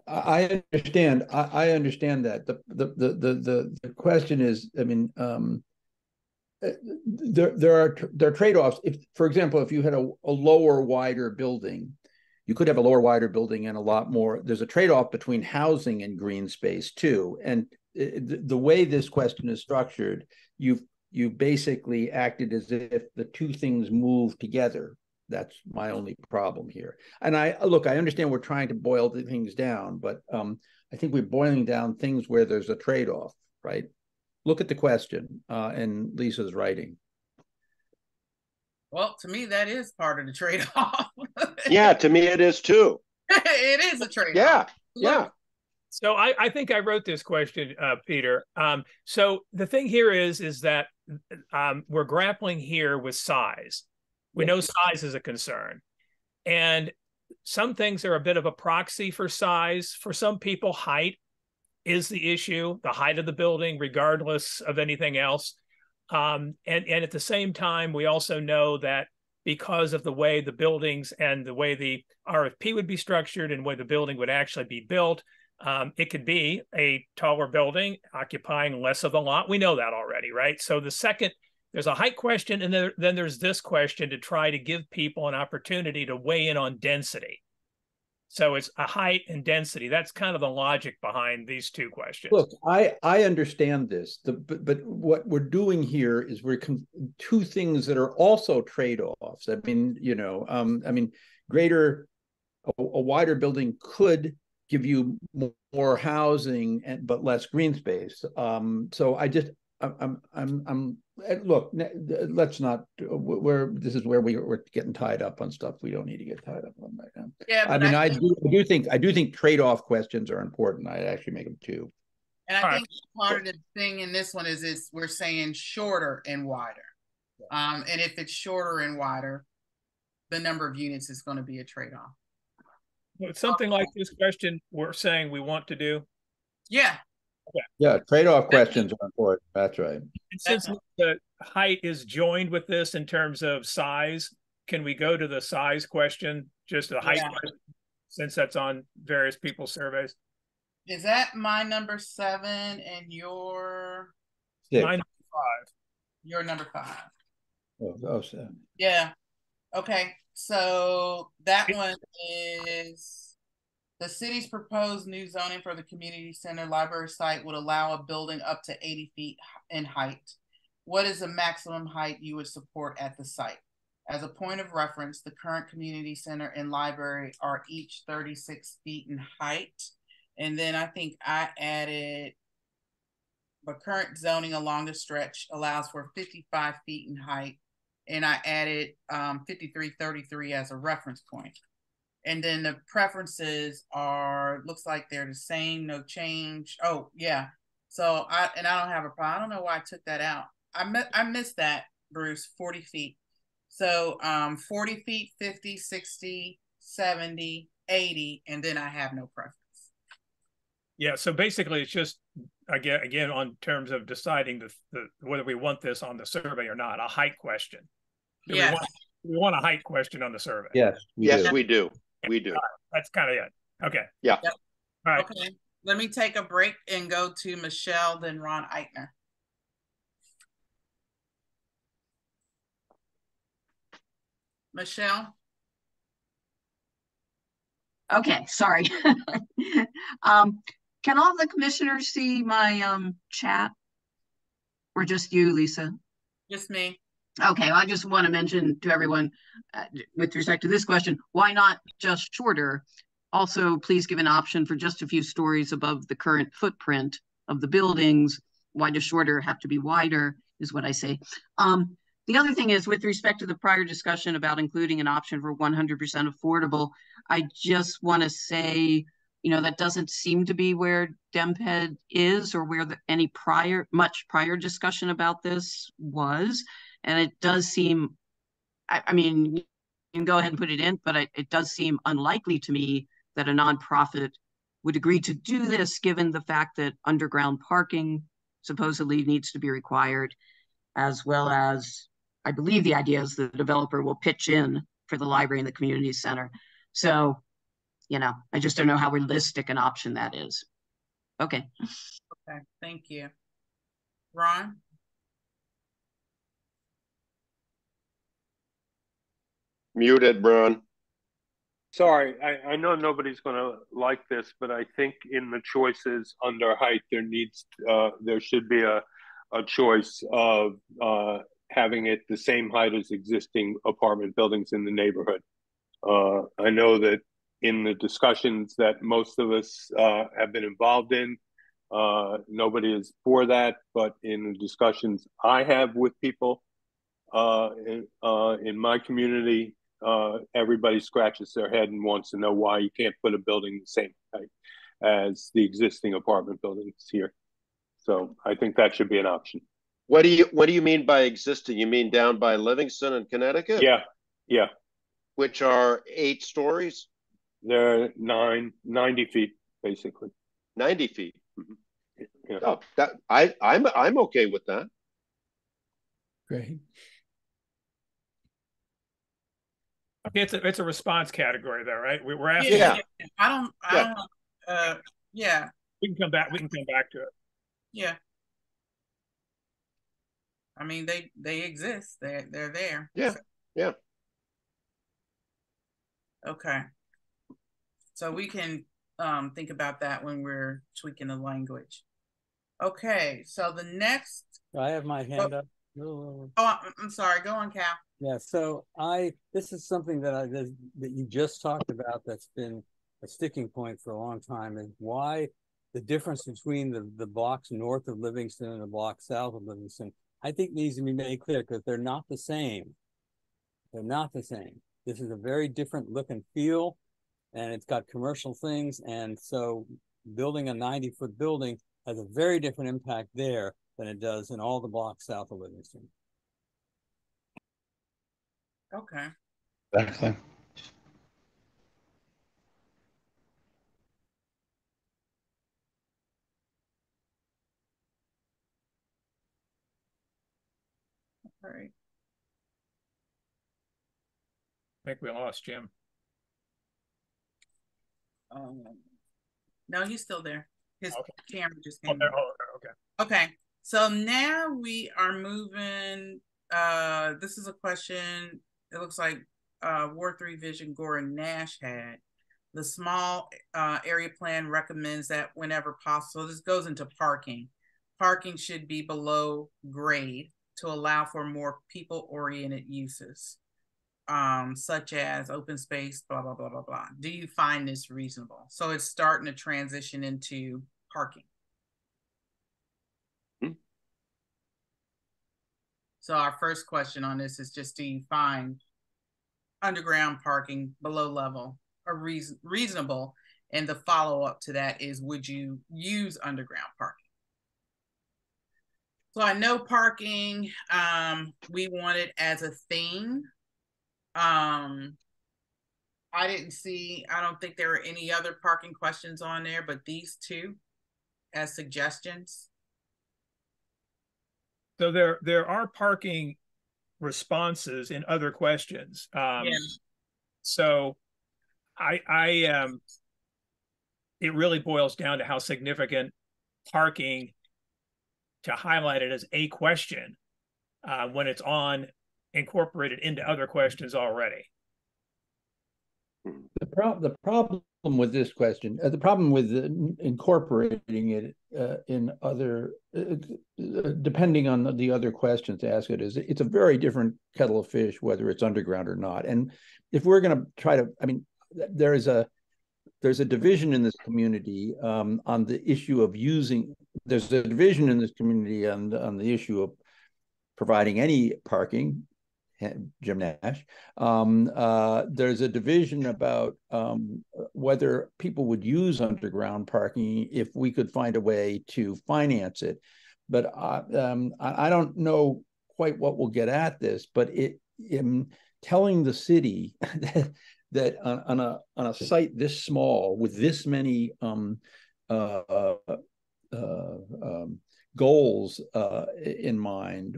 I understand. I understand that. The question is, I mean, there are trade-offs. If, for example, if you had a lower, wider building, you could have a lower, wider building and a lot more. There's a trade-off between housing and green space too. And the way this question is structured, you basically acted as if the two things move together. That's my only problem here. And I understand we're trying to boil the things down, but I think we're boiling down things where there's a trade-off, right? Look at the question in Lisa's writing. Well, to me, that is part of the trade-off. Yeah, to me it is too. It is a trade-off. Yeah. So I think I wrote this question, Peter. So the thing here is that we're grappling here with size. We know size is a concern. And some things are a bit of a proxy for size. For some people, height is the issue, the height of the building, regardless of anything else. And at the same time, we also know that because of the way the buildings and the way the RFP would be structured and the way the building would actually be built, it could be a taller building occupying less of the lot. We know that already, right? So there's a height question, and then there's this question to try to give people an opportunity to weigh in on density. So it's a height and density. That's kind of the logic behind these two questions. Look, I understand this, but what we're doing here is two things that are also trade-offs. I mean, a wider building could give you more housing but less green space. Look, let's not. This is where we're getting tied up on stuff we don't need to get tied up on right now. Yeah, I mean, I do think trade-off questions are important. I'd actually make them two. And I think part of the thing in this one is we're saying shorter and wider. And if it's shorter and wider, the number of units is going to be a trade-off. Something like this question we're saying we want to do. Yeah. Yeah, trade-off questions are important. That's right. And since the height is joined with this in terms of size, can we go to the size question, just the height question, since that's on various people's surveys? Is that my number 7 and your 6? My number 5. Your number 5. Oh, 7. Yeah. Okay. So that one is the city's proposed new zoning for the community center library site would allow a building up to 80 feet in height. What is the maximum height you would support at the site? As a point of reference, the current community center and library are each 36 feet in height. And then I think I added the current zoning along the stretch allows for 55 feet in height and I added 5333 as a reference point. And then the preferences are, looks like they're the same, no change. Oh, yeah. So I don't have a problem. I don't know why I took that out. I missed that, Bruce, 40 feet. So 40 feet, 50, 60, 70, 80, and then I have no preference. Yeah, so basically it's just, again on terms of deciding the whether we want this on the survey or not, a height question. Yeah. We want a height question on the survey. Yes, we do. We do. That's kind of it. Okay. Yeah. Yep. All right. Okay. Let me take a break and go to Michelle, then Ron Eichner. Michelle? Okay, sorry. Can all the commissioners see my chat? Or just you, Lisa? Just me. Okay, well, I just want to mention to everyone, with respect to this question, why not just shorter? Also, please give an option for just a few stories above the current footprint of the buildings. Why does shorter have to be wider, is what I say. The other thing is, with respect to the prior discussion about including an option for 100% affordable, I just want to say, you know, that doesn't seem to be where DEMPED is, or where any much prior discussion about this was. And it does seem, I mean, you can go ahead and put it in, but it does seem unlikely to me that a nonprofit would agree to do this, given the fact that underground parking supposedly needs to be required, as well as, I believe the idea is the developer will pitch in for the library and the community center. So, you know, I just don't know how realistic an option that is. Okay. Okay, thank you. Ron? Muted, Brian. Sorry, I know nobody's going to like this, but I think in the choices under height, there should be a choice of having it the same height as existing apartment buildings in the neighborhood. I know that in the discussions that most of us have been involved in, nobody is for that, but in the discussions I have with people in my community, everybody scratches their head and wants to know why you can't put a building the same height as the existing apartment buildings here. So I think that should be an option. What do you mean by existing? You mean down by Livingston in Connecticut? Yeah. Which are 8 stories? They're 90 feet, basically. 90 feet. Mm-hmm. Yeah. Oh, I'm okay with that. Great. Okay, it's a response category though, right? We're asking. Yeah. I don't. Yeah. We can come back to it. Yeah. I mean, they exist. They're there. Yeah. So. Yeah. Okay. So we can think about that when we're tweaking the language. Okay. So the next. I have my hand up. Oh, I'm sorry. Go on, Cal. Yeah. So this is something that you just talked about that's been a sticking point for a long time, is why the difference between the blocks north of Livingston and the blocks south of Livingston, I think needs to be made clear, because they're not the same. They're not the same. This is a very different look and feel, and it's got commercial things. And so building a 90-foot building has a very different impact there than it does in all the blocks south of Livingston. Okay. Exactly. All right. I think we lost Jim. No, he's still there. His camera just came. Okay. Okay. So now we are moving. This is a question. It looks like Ward 3 Vision Gore and Nash had. The small area plan recommends that whenever possible, this goes into parking. Parking should be below grade to allow for more people-oriented uses, such as open space, blah, blah, blah, blah, blah. Do you find this reasonable? So it's starting to transition into parking. So our first question on this is just, do you find underground parking below level or reasonable? And the follow-up to that is, would you use underground parking? So I know parking, we want it as a theme. I don't think there were any other parking questions on there, but these two as suggestions. So there are parking responses in other questions. So it really boils down to how significant parking to highlight it as a question when it's incorporated into other questions already. The problem with this question, the problem with incorporating it in other, depending on the other questions to ask it, is it's a very different kettle of fish, whether it's underground or not. And if we're going to try to, I mean, there's a division in this community on the issue of using. There's a division in this community on the issue of providing any parking. Jim Nash. There's a division about whether people would use underground parking if we could find a way to finance it. But I don't know quite what will get at this, but in telling the city that on a site this small with this many goals in mind,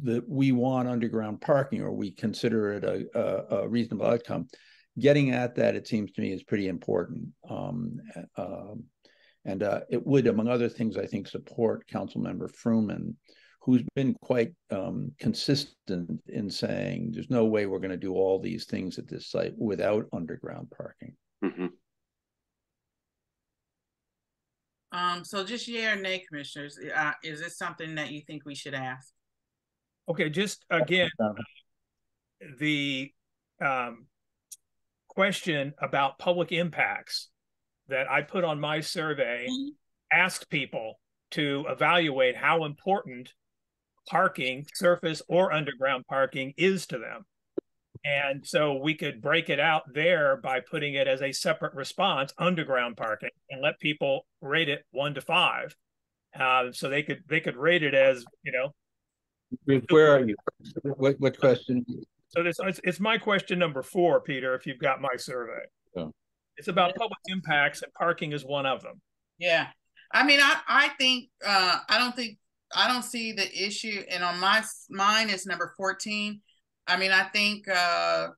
that we want underground parking, or we consider it a reasonable outcome. Getting at that, it seems to me, is pretty important. And it would, among other things, I think, support Councilmember Fruman, who's been quite consistent in saying there's no way we're going to do all these things at this site without underground parking. Mm-hmm. So just yay or nay, commissioners, is this something that you think we should ask? Okay, just again, the question about public impacts that I put on my survey asked people to evaluate how important parking, surface or underground parking, is to them. And so we could break it out there by putting it as a separate response, underground parking, and let people rate it 1 to 5. So they could rate it as, you know. Where are you? What question? So it's my question number 4, Peter, if you've got my survey. Oh. It's about public impacts, and parking is one of them. Yeah. I mean, I think, I don't see the issue. And on mine is number 14. I mean, I think there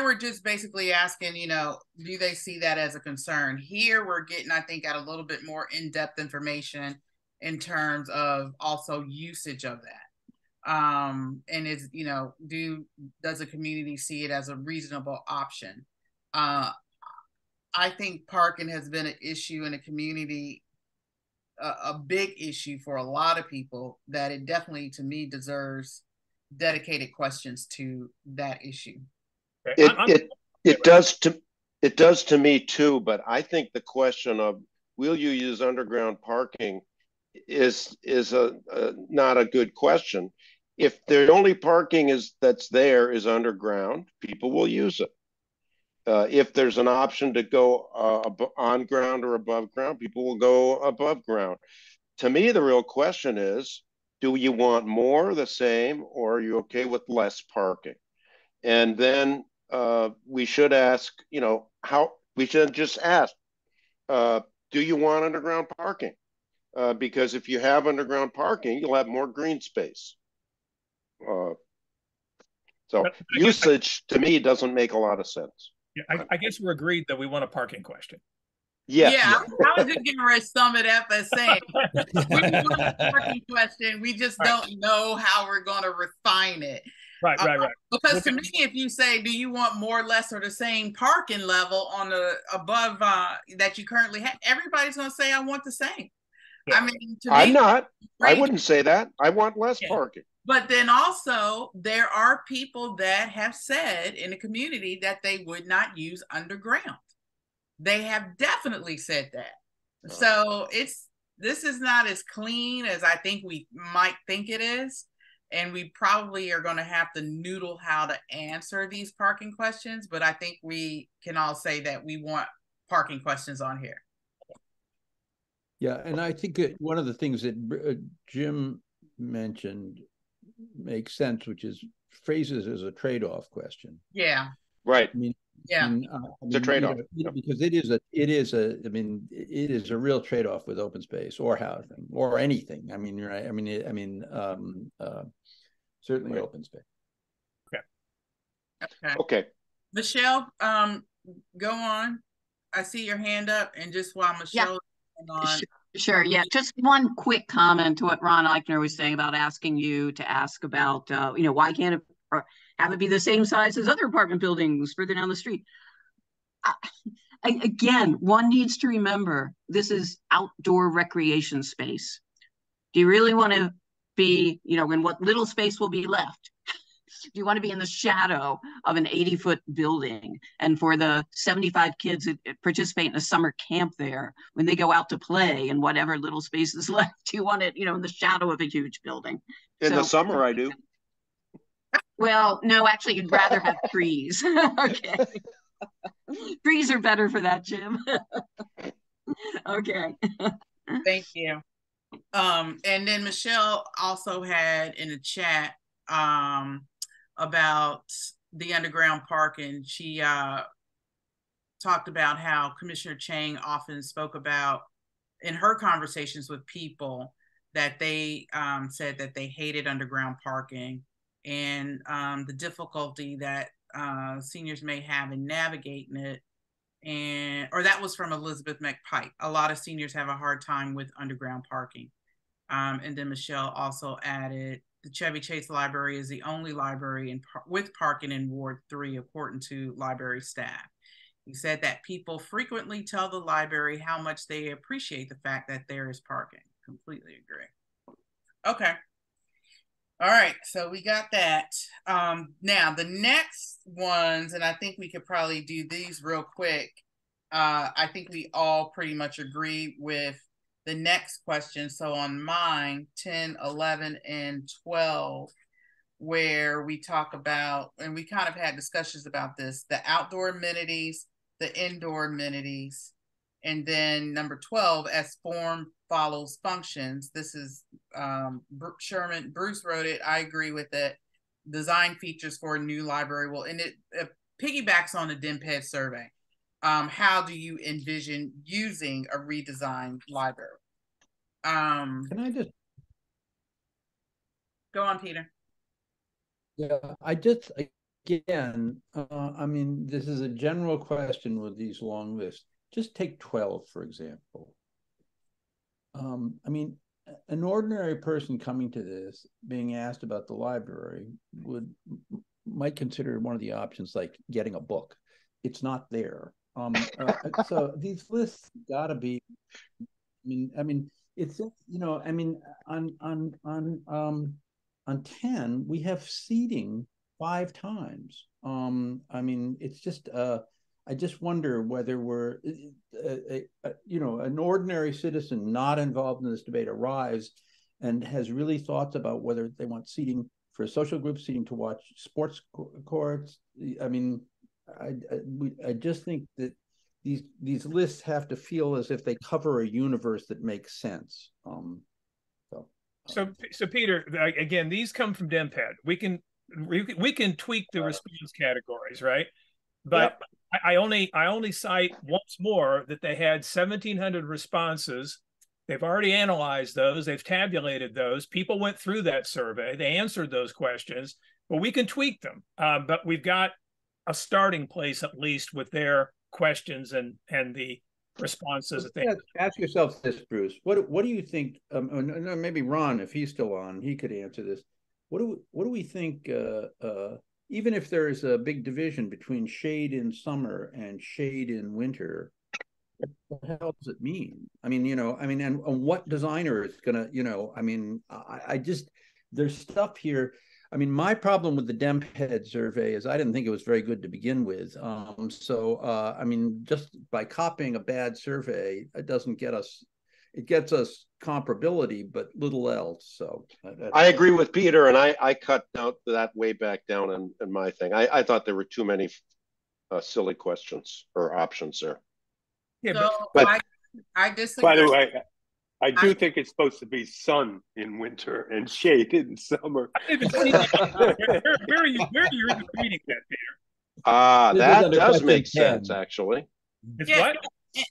we're just basically asking, you know, do they see that as a concern? Here we're getting, I think, at a little bit more in-depth information in terms of also usage of that. And is, you know, does the community see it as a reasonable option? I think parking has been an issue in the community, a big issue for a lot of people, that it definitely, to me, deserves dedicated questions to that issue. It does to me too, but I think the question of will you use underground parking is not a good question. If the only parking that's there is underground, people will use it. If there's an option to go on ground or above ground, people will go above ground. To me, the real question is, do you want more, the same, or are you okay with less parking? And then we should ask, you know, we should just ask, do you want underground parking? Because if you have underground parking, you'll have more green space. So usage, to me, doesn't make a lot of sense. Yeah, I guess we're agreed that we want a parking question. Yes. Yeah, I was just getting ready to sum it up as saying, we want a parking question. We just don't know how we're going to refine it. Right. Because to me, if you say, do you want more, less, or the same parking level on the above that you currently have, everybody's going to say, I want the same. Yeah. I mean, I'm not. I wouldn't say that. I want less parking. But then also, there are people that have said in the community that they would not use underground. They have definitely said that. So it's, this is not as clean as I think we might think it is. And we probably are going to have to noodle how to answer these parking questions, but I think we can all say that we want parking questions on here. Yeah, and I think that one of the things that Jim mentioned makes sense, which is phrases as a trade-off question. Yeah. Right. I mean, yeah, it's a trade-off. Because it is a real trade-off with open space or housing or anything. I mean, right? Certainly right. open space. Okay. Michelle, go on. I see your hand up, and just while Michelle is on. Sure. Yeah. Just one quick comment to what Ron Eichner was saying about asking you to ask about, why can't it have it be the same size as other apartment buildings further down the street? Again, one needs to remember this is outdoor recreation space. Do you really want to be, in what little space will be left? Do you want to be in the shadow of an 80-foot building? And for the 75 kids that participate in a summer camp there, when they go out to play in whatever little space is left, do you want it, in the shadow of a huge building? In the summer, I do. Well, no, actually, you'd rather have trees. Okay. Trees are better for that, Jim. Okay. Thank you. And then Michelle also had in the chat about the underground parking. She talked about how Commissioner Chang often spoke about in her conversations with people that they said that they hated underground parking and the difficulty that seniors may have in navigating it. Or that was from Elizabeth McPike. A lot of seniors have a hard time with underground parking. And then Michelle also added, the Chevy Chase Library is the only library with parking in Ward 3, according to library staff. He said that people frequently tell the library how much they appreciate the fact that there is parking. Completely agree. Okay. All right, so we got that. Now, the next ones, and I think we could probably do these real quick. I think we all pretty much agree with the next question. So on mine, 10, 11, and 12, where we talk about, and we kind of had discussions about this, the outdoor amenities, the indoor amenities, and then number 12, as form follows functions. This is Sherman, Bruce wrote it. I agree with it. Design features for a new library. Well, and it piggybacks on the DMPED survey. How do you envision using a redesigned library? Can I just go on, Peter? Yeah, again, this is a general question with these long lists. Just take 12, for example. An ordinary person coming to this, being asked about the library, might consider one of the options like getting a book. It's not there. So these lists got to be. It's on 10 we have seating 5 times. It's just I just wonder whether we're an ordinary citizen not involved in this debate arrives and has really thoughts about whether they want seating for a social group, seating to watch sports courts. I just think that these lists have to feel as if they cover a universe that makes sense. So Peter, again, these come from DMPED. We can tweak the response categories, right? But yep. I only cite once more that they had 1,700 responses. They've already analyzed those. They've tabulated those. People went through that survey. They answered those questions. But we can tweak them. But we've got a starting place at least with their questions and the responses that they ask yourself this, Bruce. What do you think? Maybe Ron, if he's still on, he could answer this. What do we think? Even if there is a big division between shade in summer and shade in winter, what the hell does it mean? And what designer is gonna? I just there's stuff here. My problem with the DMPED survey is I didn't think it was very good to begin with. Just by copying a bad survey, it doesn't get us it gets us comparability, but little else. So I agree with Peter, and I cut out that way back down in my thing. I thought there were too many silly questions or options there. Yeah, So but I disagree. By the way, I do think it's supposed to be sun in winter and shade in summer. I haven't seen that. Where are you even reading that, Peter? That does make sense, actually. It's what?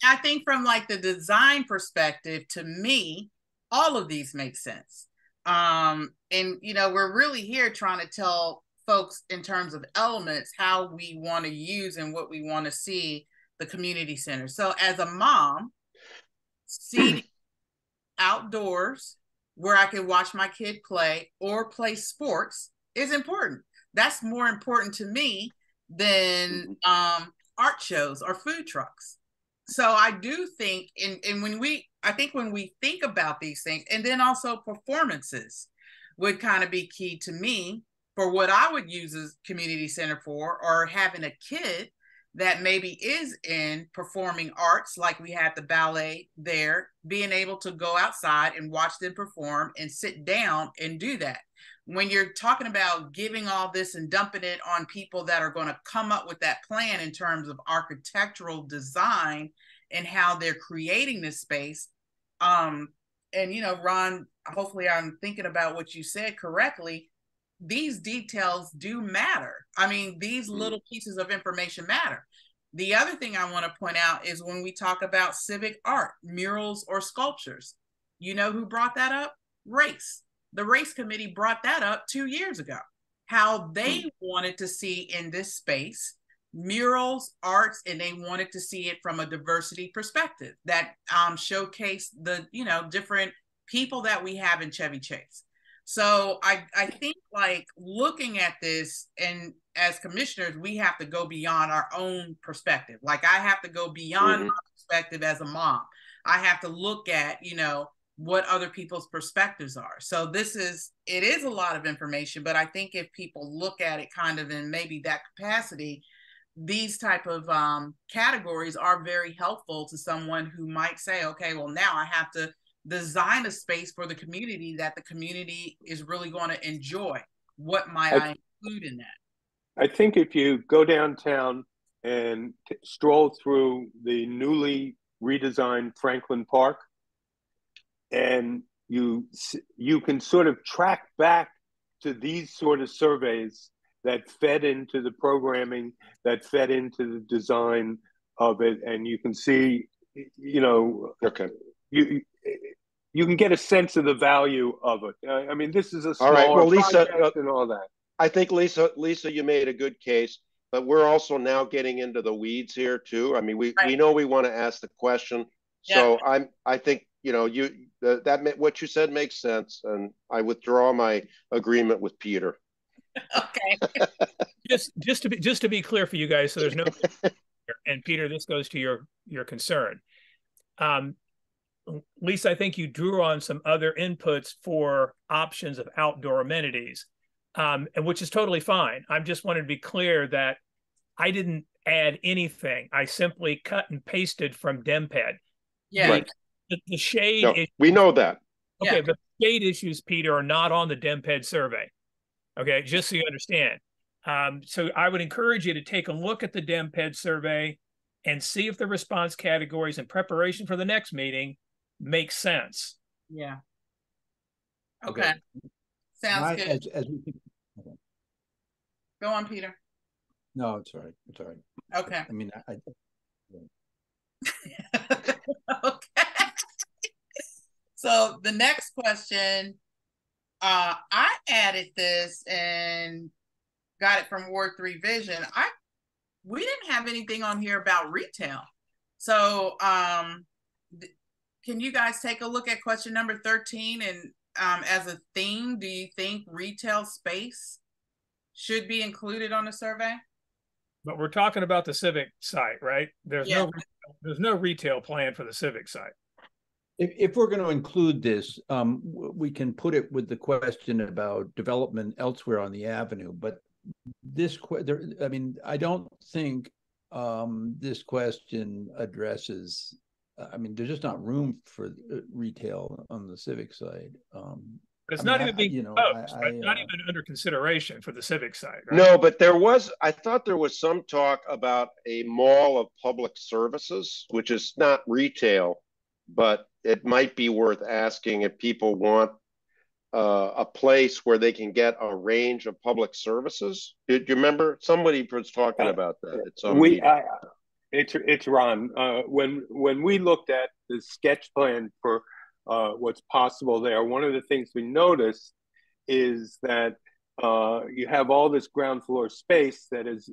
I think from like the design perspective, to me, all of these make sense. And we're really here trying to tell folks in terms of elements how we want to use and what we want to see the community center. So as a mom, seating outdoors where I can watch my kid play or play sports is important. That's more important to me than art shows or food trucks. So I do think, and when we think about these things, and then also performances would kind of be key to me for what I would use as community center for, or having a kid that maybe is in performing arts, like we had the ballet there, being able to go outside and watch them perform and sit down and do that. When you're talking about giving all this and dumping it on people that are going to come up with that plan in terms of architectural design and how they're creating this space, and Ron, hopefully I'm thinking about what you said correctly. These details do matter. I mean, these little pieces of information matter. The other thing I want to point out is when we talk about civic art, murals or sculptures, you know who brought that up? Race. The race committee brought that up 2 years ago, how they wanted to see in this space murals, arts, and they wanted to see it from a diversity perspective that showcase the, different people that we have in Chevy Chase. So I think like looking at this, and as commissioners, we have to go beyond our own perspective. Like I have to go beyond my perspective as a mom. I have to look at, what other people's perspectives are. So it is a lot of information, but I think if people look at it kind of in maybe that capacity, these type of categories are very helpful to someone who might say, okay, well, now I have to design a space for the community that the community is really going to enjoy. What might I include in that? I think if you go downtown and stroll through the newly redesigned Franklin Park, and you can sort of track back to these sort of surveys that fed into the programming, that fed into the design of it, and you can see, okay, you can get a sense of the value of it. I mean, this is a small all right. Well, Lisa, and all that. I think Lisa, you made a good case, but we're also now getting into the weeds here too. I mean, we know we want to ask the question, so I think that what you said makes sense, and I withdraw my agreement with Peter. Okay. just to be clear for you guys, so there's no and Peter, this goes to your concern. Lisa, I think you drew on some other inputs for options of outdoor amenities, and which is totally fine. I just wanted to be clear that I didn't add anything. I simply cut and pasted from DEMPED. Yeah. Right. The shade issues, we know that. Okay, but shade issues, Peter, are not on the DEMPED survey. Okay, just so you understand. So I would encourage you to take a look at the DEMPED survey and see if the response categories in preparation for the next meeting make sense. Yeah. Okay. Sounds good. Go on, Peter. No, it's all right. It's all right. Okay. I mean, Okay. So the next question, I added this and got it from Ward 3 Vision. We didn't have anything on here about retail. So can you guys take a look at question number 13 and as a theme, do you think retail space should be included on the survey? But we're talking about the civic site, right? There's no retail plan for the civic site. If we're going to include this, we can put it with the question about development elsewhere on the avenue. But I don't think this question addresses I mean, there's just not room for retail on the civic side. But it's I mean, not even being you know, proposed, right? Not even under consideration for the civic side, right? No, but I thought there was some talk about a mall of public services, which is not retail, but it might be worth asking if people want a place where they can get a range of public services. Do you remember somebody was talking about that at some We, meeting? it's Ron. When we looked at the sketch plan for what's possible there, one of the things we noticed is that you have all this ground floor space that is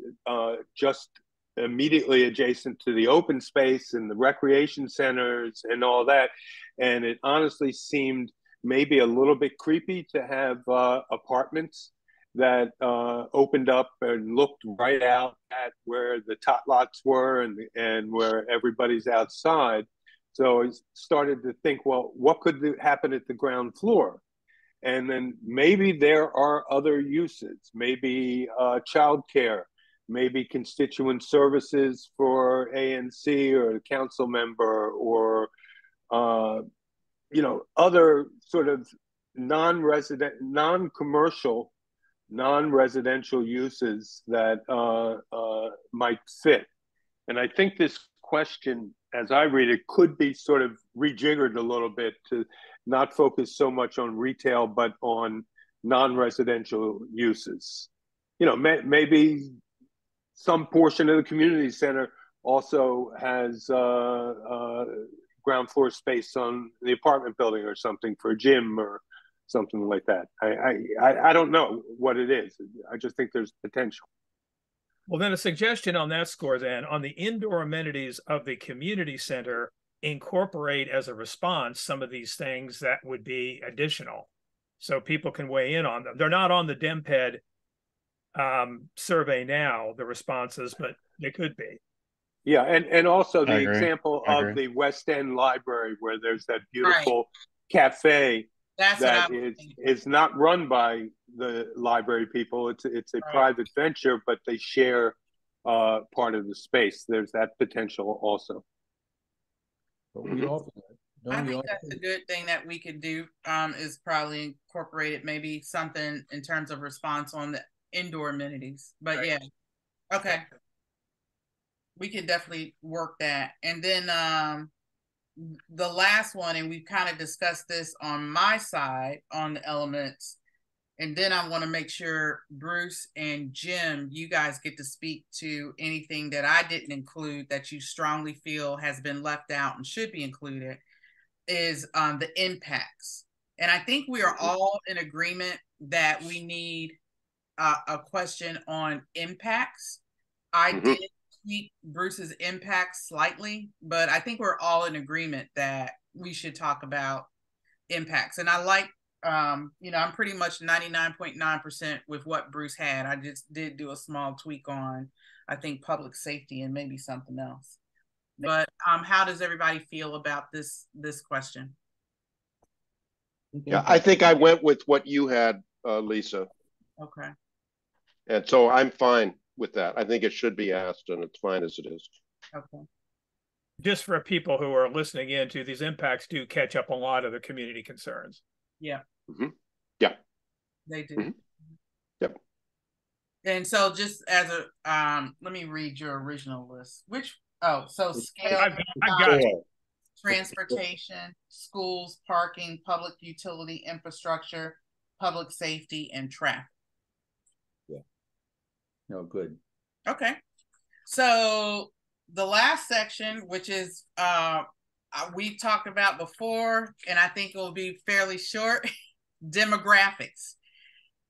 just immediately adjacent to the open space and the recreation centers and all that. And it honestly seemed maybe a little bit creepy to have apartments that opened up and looked right out at where the tot lots were and where everybody's outside. So I started to think, well, what could happen at the ground floor? And then maybe there are other uses, maybe childcare, maybe constituent services for ANC or a council member, or other sort of non-resident, non-commercial, non-residential uses that might fit. And I think this question, as I read it, could be sort of rejiggered a little bit to not focus so much on retail, but on non-residential uses. Maybe some portion of the community center also has ground floor space on the apartment building or something for a gym or something like that. I don't know what it is. I just think there's potential. Well, then a suggestion on that score, then, on the indoor amenities of the community center, incorporate as a response some of these things that would be additional, so people can weigh in on them. They're not on the DEMPED survey now, the responses, but they could be. Yeah, and also the example of the West End Library, where there's that beautiful cafe that is not run by the library people. It's a private venture, but they share part of the space. There's that potential also. But we also, I think that's a good thing that we could do, is probably incorporate it, maybe something in terms of response on the indoor amenities. But yeah, okay. We can definitely work that. And then the last one, and we've kind of discussed this on my side on the elements, and then I want to make sure Bruce and Jim, you guys get to speak to anything that I didn't include that you strongly feel has been left out and should be included, is the impacts. And I think we are all in agreement that we need a question on impacts. I did tweak Bruce's impact slightly, but I think we're all in agreement that we should talk about impacts. And I like, I'm pretty much 99.9% with what Bruce had. I just did do a small tweak on, I think, public safety and maybe something else. But how does everybody feel about this question? Yeah, I think I went with what you had, Lisa. Okay. And so I'm fine with that. I think it should be asked, and it's fine as it is. Okay. Just for people who are listening in, to these impacts do catch up a lot of the community concerns. Yeah. Yeah. They do. Yep. And so just as a, let me read your original list. So scale, I've got it. Transportation, schools, parking, public utility infrastructure, public safety, and traffic. Yeah. No, good. Okay. So the last section, which is we talked about before, and I think it will be fairly short, demographics.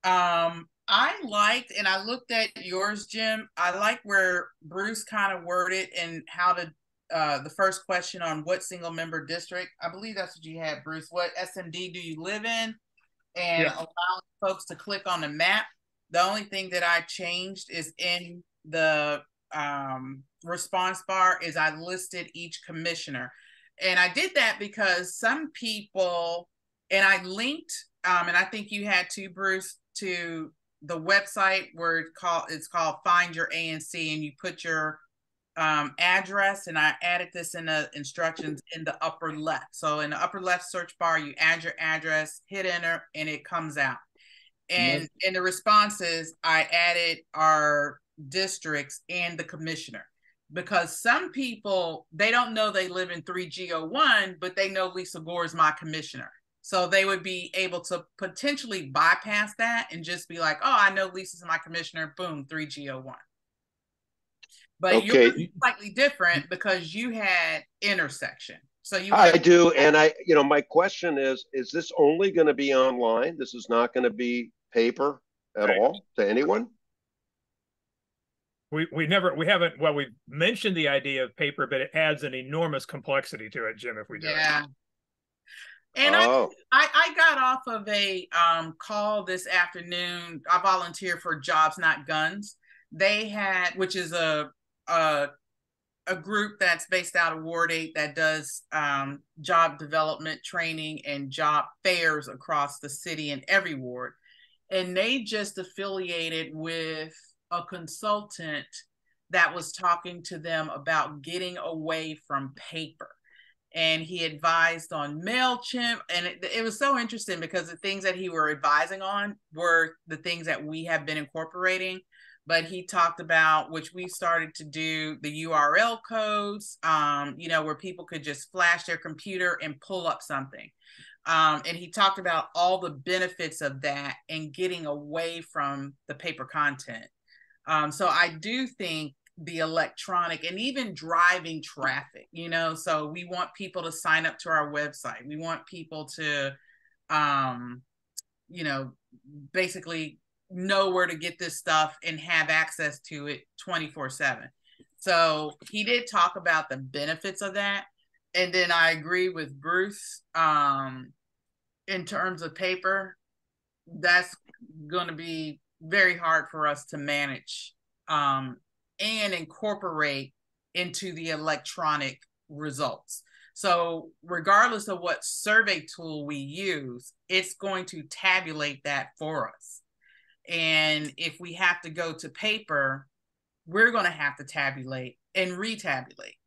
I liked, and I looked at yours, Jim. I like where Bruce kind of worded and how to the first question on what single member district. I believe that's what you had, Bruce. What SMD do you live in? And allowing folks to click on the map. The only thing that I changed is in the response bar is I listed each commissioner. And I did that because some people, and I linked, and I think you had to, Bruce, to the website where it's called Find Your ANC, and you put your address, and I added this in the instructions in the upper left. So in the upper left search bar, you add your address, hit enter, and it comes out. And in the responses, I added our districts and the commissioner, because some people, they don't know they live in 3G01, but they know Lisa Gore is my commissioner. So they would be able to potentially bypass that and just be like, oh, I know Lisa's my commissioner, boom, 3G01. But okay. Yours is slightly different because you had intersection. So I do, and my question is this only going to be online? This is not going to be paper at all to anyone? We mentioned the idea of paper, but it adds an enormous complexity to it, Jim, if we do it. And I got off of a call this afternoon. I volunteer for Jobs Not Guns. They had, which is a group that's based out of Ward 8 that does job development training and job fairs across the city in every ward. And they just affiliated with a consultant that was talking to them about getting away from paper. And he advised on MailChimp. And it was so interesting because the things that he were advising on were the things that we have been incorporating. But he talked about, which we started to do, the URL codes, where people could just flash their computer and pull up something. And he talked about all the benefits of that and getting away from the paper content. So I do think the electronic and even driving traffic, so we want people to sign up to our website. We want people to, basically know where to get this stuff and have access to it 24/7. So he did talk about the benefits of that. And then I agree with Bruce, in terms of paper, that's going to be very hard for us to manage and incorporate into the electronic results. So regardless of what survey tool we use, it's going to tabulate that for us. And if we have to go to paper, we're going to have to tabulate and retabulate.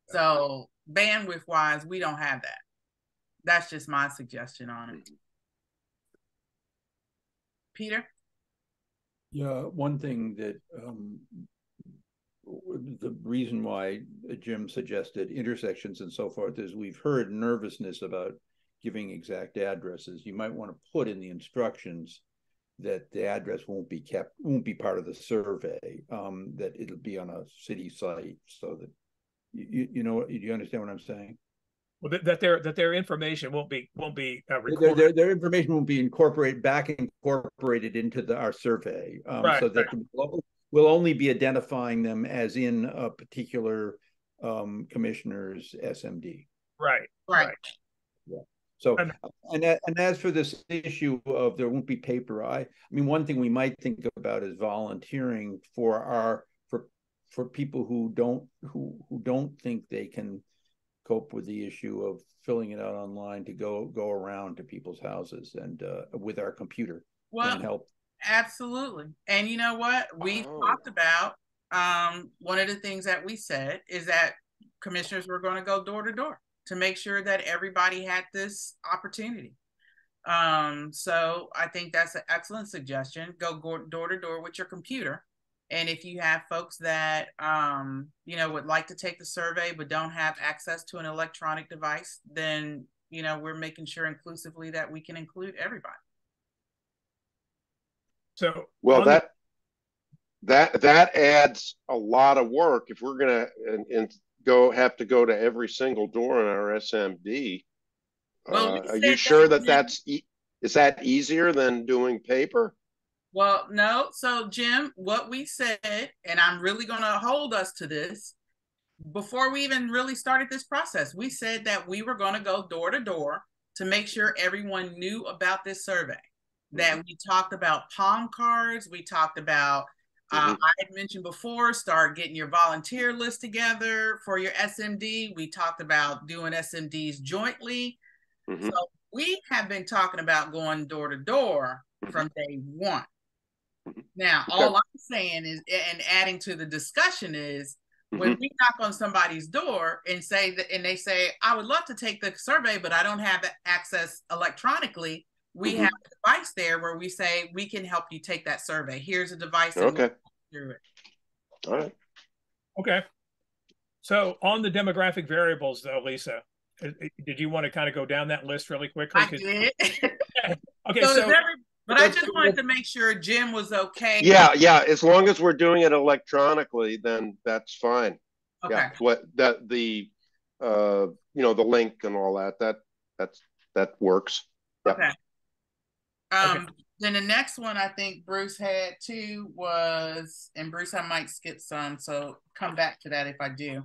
So bandwidth wise, we don't have that. That's just my suggestion on it. Peter? Yeah, one thing that the reason why Jim suggested intersections and so forth is we've heard nervousness about giving exact addresses. You might want to put in the instructions that the address won't be part of the survey, that it'll be on a city site, so that you understand what I'm saying? Well, that their information won't be recorded. Their information won't be incorporated into our survey, so that we'll only be identifying them as in a particular commissioner's SMD. Right. Yeah. So, and as for this issue of there won't be paper, I mean, one thing we might think about is volunteering for people who don't think they can cope with the issue of filling it out online, to go around to people's houses and with our computer and help. Absolutely. And you know what? We talked about one of the things that we said is that commissioners were going to go door to door to make sure that everybody had this opportunity. So I think that's an excellent suggestion. Go door to door with your computer. And if you have folks that, would like to take the survey but don't have access to an electronic device, then, we're making sure inclusively that we can include everybody. So, well, that adds a lot of work if we're going to have to go to every single door in our SMD. Are you sure is that easier than doing paper? Well, no. So, Jim, what we said, and I'm really going to hold us to this, before we even really started this process, we said that we were going to go door to door to make sure everyone knew about this survey. That we talked about palm cards. We talked about, I had mentioned before, start getting your volunteer list together for your SMD. We talked about doing SMDs jointly. So we have been talking about going door to door from day one. Now, all I'm saying is, and adding to the discussion is, When we knock on somebody's door and say that, and they say, I would love to take the survey, but I don't have access electronically, we have a device there where we say, we can help you take that survey. Here's a device. Okay. Through it. All right. Okay. So on the demographic variables, though, Lisa, did you want to kind of go down that list really quickly? I did. Okay. So but I just wanted to make sure Jim was okay. Yeah. As long as we're doing it electronically, then that's fine. Okay. Yeah. What that the the link and all that works. Yeah. Okay. Then the next one I think Bruce had too was, and Bruce, I might skip some, so come back to that if I do.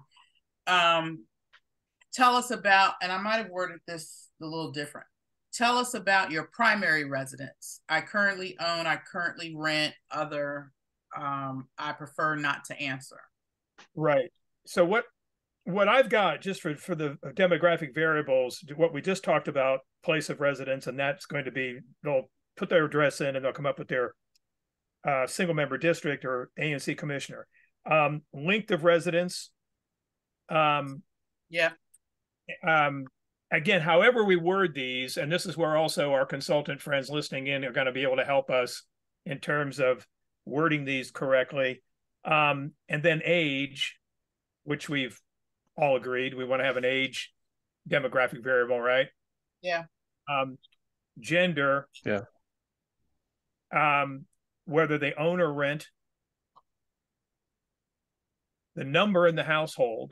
Tell us about, and I might have worded this a little different. Tell us about your primary residence. I currently own, I currently rent, other, I prefer not to answer. Right. So what I've got just for the demographic variables, what we just talked about, place of residence, and that's going to be, they'll put their address in and they'll come up with their single member district or ANC commissioner. Length of residence. Yeah. Again, however we word these, and this is where also our consultant friends listening in are going to be able to help us in terms of wording these correctly. And then age, which we've all agreed we want to have an age demographic variable, right? Yeah. Gender. Yeah. Whether they own or rent. The number in the household.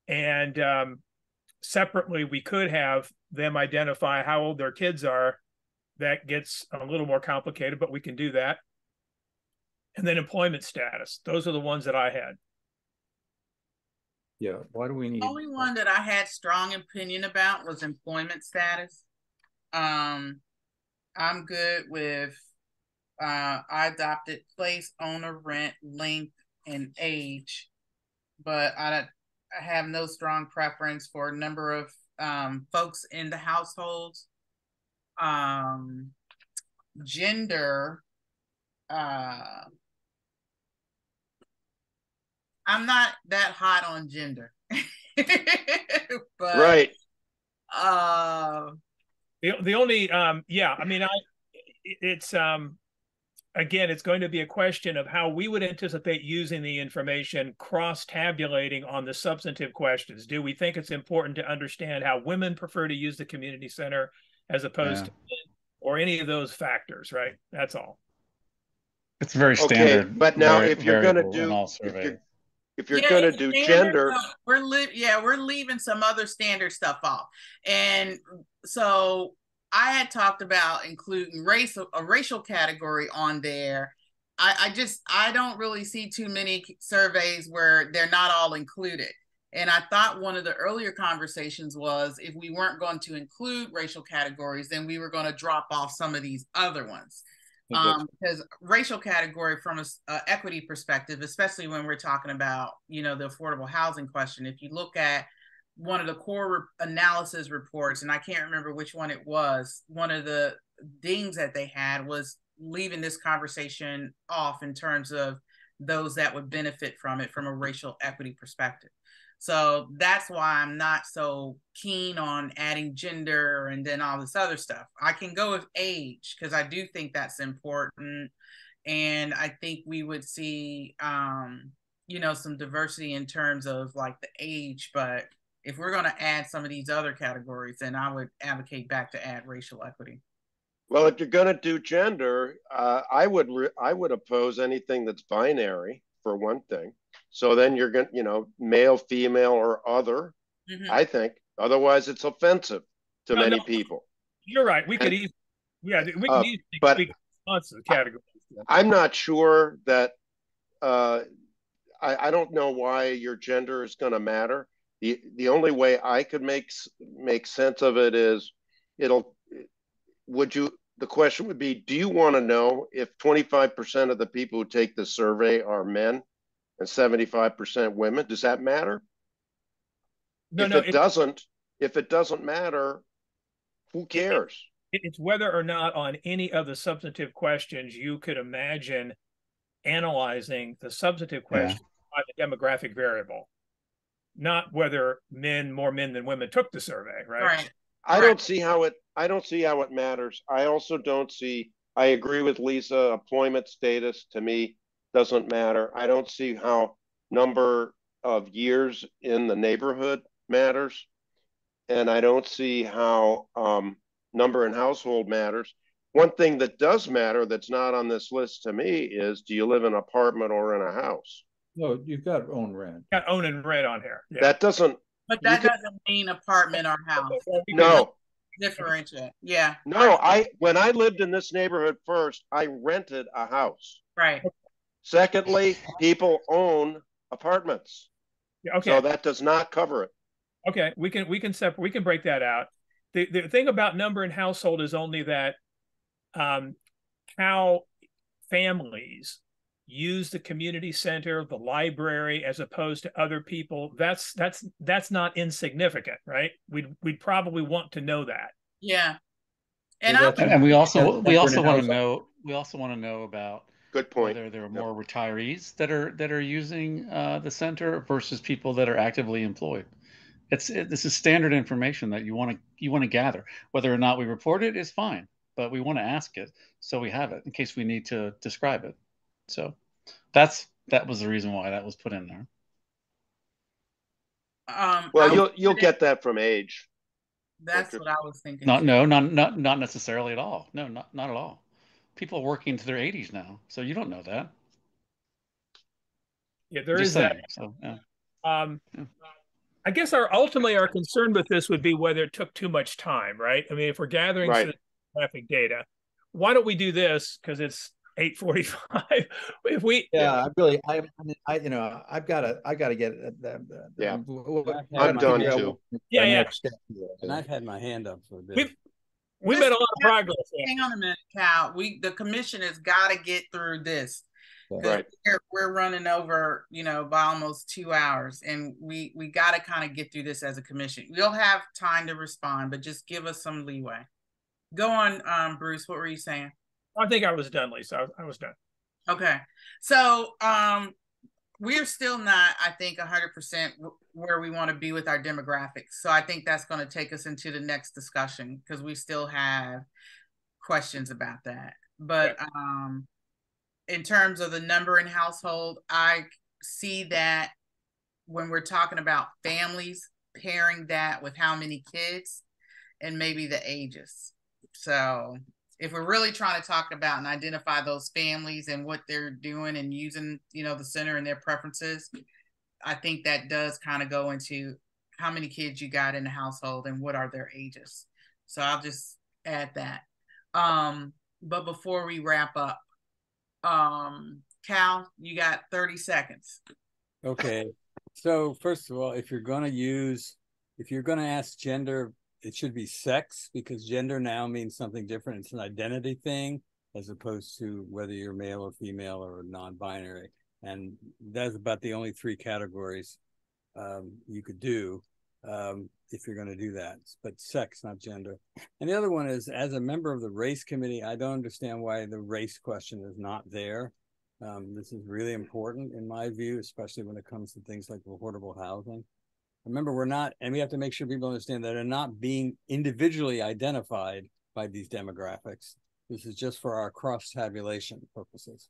And separately, we could have them identify how old their kids are. That gets a little more complicated, but we can do that. And then employment status. Those are the ones that I had. Yeah. Why do we need? The only one that I had strong opinion about was employment status. I'm good with I adopted place, owner, rent, length, and age, but I have no strong preference for a number of folks in the households. Gender, I'm not that hot on gender. But right. The only it's again, it's going to be a question of how we would anticipate using the information, cross-tabulating on the substantive questions. Do we think it's important to understand how women prefer to use the community center as opposed to men, or any of those factors, right? That's all. It's very standard. Okay, but now if you're going to do all surveys. If you're going to do gender, we're leaving some other standard stuff off. And so I had talked about including a racial category on there. I don't really see too many surveys where they're not all included. And I thought one of the earlier conversations was if we weren't going to include racial categories, then we were going to drop off some of these other ones. Because racial category from a equity perspective, especially when we're talking about, the affordable housing question, if you look at one of the core analysis reports, and I can't remember which one it was, one of the dings that they had was leaving this conversation off in terms of those that would benefit from it from a racial equity perspective. So that's why I'm not so keen on adding gender and then all this other stuff. I can go with age because I do think that's important. And I think we would see, some diversity in terms of like the age. But if we're going to add some of these other categories, then I would advocate back to add racial equity. Well, if you're going to do gender, I would oppose anything that's binary for one thing. So then you're going to, male, female, or other, I think. Otherwise, it's offensive to many people. You're right. We could easily, speak lots of categories. I'm not sure that, I don't know why your gender is going to matter. The only way I could make sense of it is the question would be, do you want to know if 25% of the people who take the survey are men and 75% women? Does that matter? If it doesn't matter, who cares? It's whether or not on any of the substantive questions you could imagine analyzing the substantive question by the demographic variable, not whether more men than women took the survey, right? Right. I don't see how it matters. I also don't see, I agree with Lisa, employment status to me doesn't matter. I don't see how number of years in the neighborhood matters. And I don't see how number in household matters. One thing that does matter that's not on this list to me is, do you live in an apartment or in a house? No, you've got own rent. Got own and rent on here. Yeah. That doesn't. But that doesn't mean apartment or house. No. Differentiate. Yeah. No, when I lived in this neighborhood first, I rented a house. Right. Secondly, people own apartments. Yeah, okay. So that does not cover it. Okay, we can break that out. The thing about number in household is only that how families use the community center, the library, as opposed to other people. That's not insignificant, right? We'd probably want to know that. Yeah. And and we also want to know about good point whether there are more retirees that are using the center versus people that are actively employed. This is standard information that you want to gather. Whether or not we report it is fine, but we want to ask it so we have it in case we need to describe it. So that was the reason why that was put in there. Well, you'll get that from age. That's what I was thinking. Not necessarily at all. No, not at all. People are working into their 80s now, so you don't know that. Yeah, there is that. So, yeah. I guess ultimately our concern with this would be whether it took too much time, right? I mean, if we're gathering traffic data, why don't we do this? Because it's 8:45. If we, I've got to get I'm done too. Yeah. And I've had my hand up for a bit. We made a lot of progress. Hang on a minute, Cal. The commission has got to get through this. Right. We're running over, by almost 2 hours, and we got to kind of get through this as a commission. We'll have time to respond, but just give us some leeway. Go on, Bruce. What were you saying? I think I was done, Lisa. I was done. Okay. So we're still not, I think, 100% where we want to be with our demographics. So I think that's going to take us into the next discussion because we still have questions about that. But in terms of the number in household, I see that when we're talking about families, pairing that with how many kids and maybe the ages. So if we're really trying to talk about and identify those families and what they're doing and using, the center and their preferences, I think that does kind of go into how many kids you got in the household and what are their ages. So I'll just add that. But before we wrap up, Cal, you got 30 seconds. Okay. So first of all, if you're going to ask gender, it should be sex, because gender now means something different. It's an identity thing as opposed to whether you're male or female or non-binary. And that's about the only 3 categories you could do if you're going to do that. But sex, not gender. And the other one is, as a member of the race committee, I don't understand why the race question is not there. This is really important in my view, especially when it comes to things like affordable housing. Remember, we have to make sure people understand that they're not being individually identified by these demographics. This is just for our cross-tabulation purposes.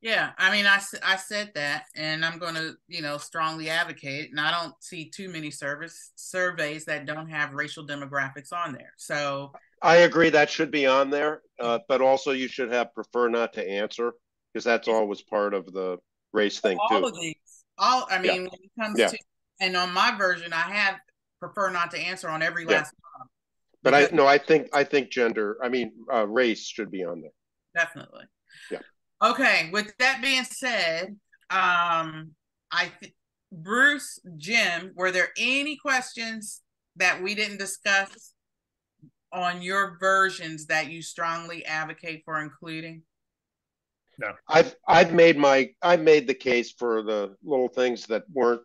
Yeah, I mean, I said that, and I'm going to, strongly advocate, and I don't see too many surveys that don't have racial demographics on there. So I agree that should be on there, but also you should have prefer not to answer, because that's always part of the race thing too. All of these, when it comes to, and on my version, I have prefer not to answer on every last one. But I think gender, race should be on there. Definitely. Yeah. Okay. With that being said, Bruce, Jim, were there any questions that we didn't discuss on your versions that you strongly advocate for including? No. I've made the case for the little things that weren't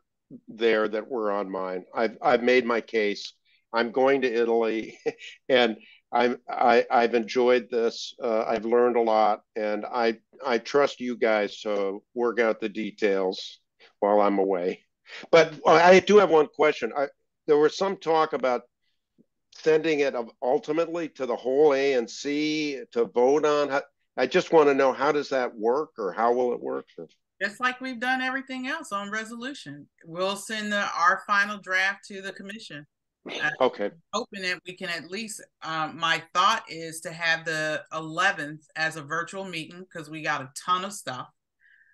there that were on mine. I've made my case. I'm going to Italy, and I've enjoyed this. I've learned a lot, and I trust you guys to work out the details while I'm away. But I do have one question. There was some talk about sending it ultimately to the whole ANC to vote on. I just want to know, how does that work, or how will it work? Just like we've done everything else on resolution. We'll send our final draft to the commission. Okay. Open it, we can at least, my thought is to have the 11th as a virtual meeting, because we got a ton of stuff.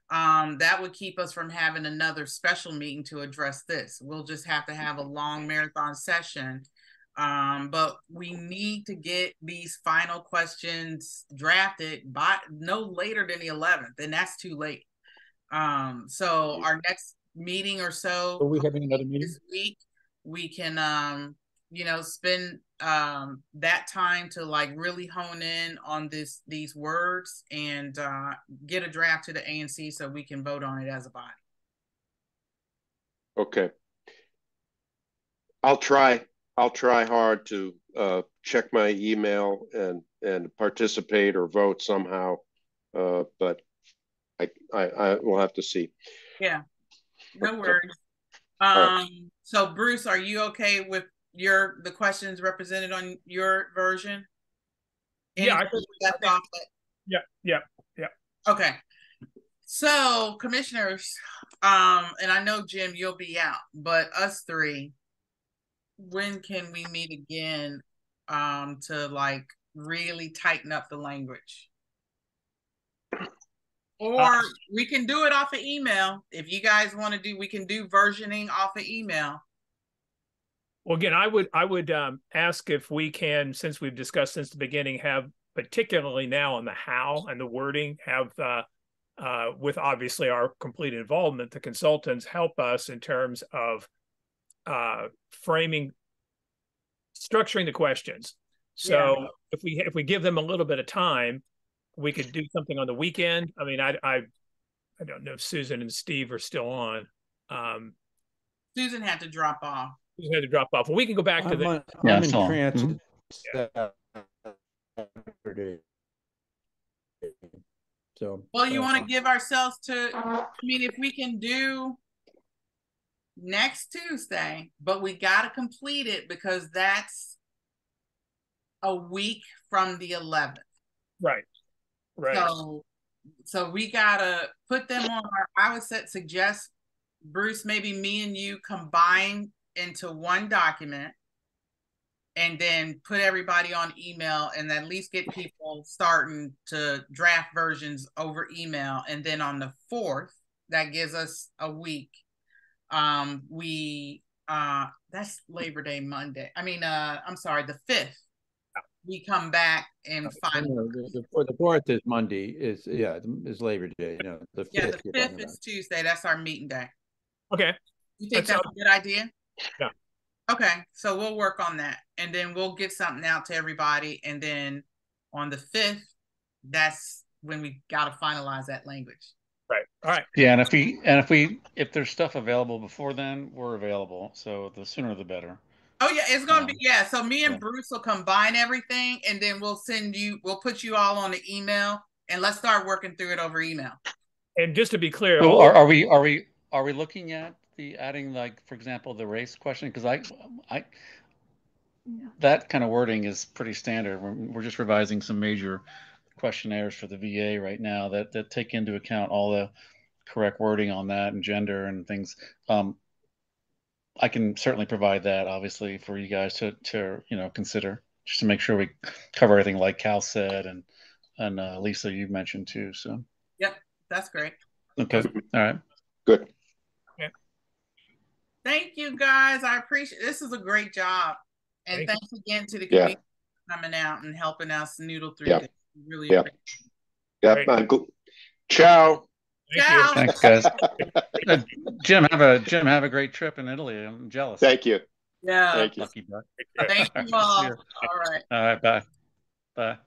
That would keep us from having another special meeting to address this. We'll just have to have a long marathon session. But we need to get these final questions drafted by no later than the 11th, and that's too late. So our next meeting or so, Are we having another meeting this week, we can spend that time to like really hone in on these words and get a draft to the ANC so we can vote on it as a body. Okay. I'll try hard to check my email and participate or vote somehow, but I will have to see. Yeah, no worries. Right. So Bruce, are you okay with the questions represented on your version? Yeah, yeah. Okay. So commissioners, and I know Jim, you'll be out, but us three, when can we meet again to like really tighten up the language? Or we can do it off of email. If you guys want to do, we can do versioning off of email. Well, again, I would ask if we can, since we've discussed since the beginning, have particularly now on the how and the wording, have with obviously our complete involvement, the consultants help us in terms of framing, structuring the questions. So if we give them a little bit of time, we could do something on the weekend. I mean, I don't know if Susan and Steve are still on. Susan had to drop off. Susan had to drop off. Well, we can go back to the. I'm in transit Saturday. So. Well, you want to give ourselves to? I mean, if we can do next Tuesday, but we got to complete it because that's a week from the 11th. Right. So we gotta put them on I would suggest, Bruce, maybe me and you combine into one document and then put everybody on email and at least get people starting to draft versions over email. And then on the 4th, that gives us a week. That's Labor Day Monday. I mean, I'm sorry, the 5th. We come back and find the 4th is Monday, is Labor Day. The 5th, the 5th is Tuesday. That's our meeting day. Okay. You think that's a good idea? Yeah. Okay, so we'll work on that, and then we'll get something out to everybody, and then on the 5th, that's when we got to finalize that language. Right. All right. Yeah, and if there's stuff available before then, we're available. So the sooner the better. Oh yeah, it's gonna be so me and Bruce will combine everything, and then we'll put you all on the email, and let's start working through it over email. And just to be clear, so are we looking at adding, like, for example, the race question? Because I that kind of wording is pretty standard. We're just revising some major questionnaires for the VA right now that take into account all the correct wording on that and gender and things. I can certainly provide that, obviously, for you guys to consider, just to make sure we cover everything, like Cal said, and Lisa, you mentioned too. So. Yep, that's great. Okay. All right. Good. Yeah. Thank you, guys. I appreciate. This is a great job, and thanks again to the community coming out and helping us noodle through this. Really. Yep. Ciao. Ciao. Thanks, guys. Jim, have a great trip in Italy. I'm jealous. Thank you. Yeah. Thank you. Lucky duck. Thank you all. All right. All right. Bye. Bye.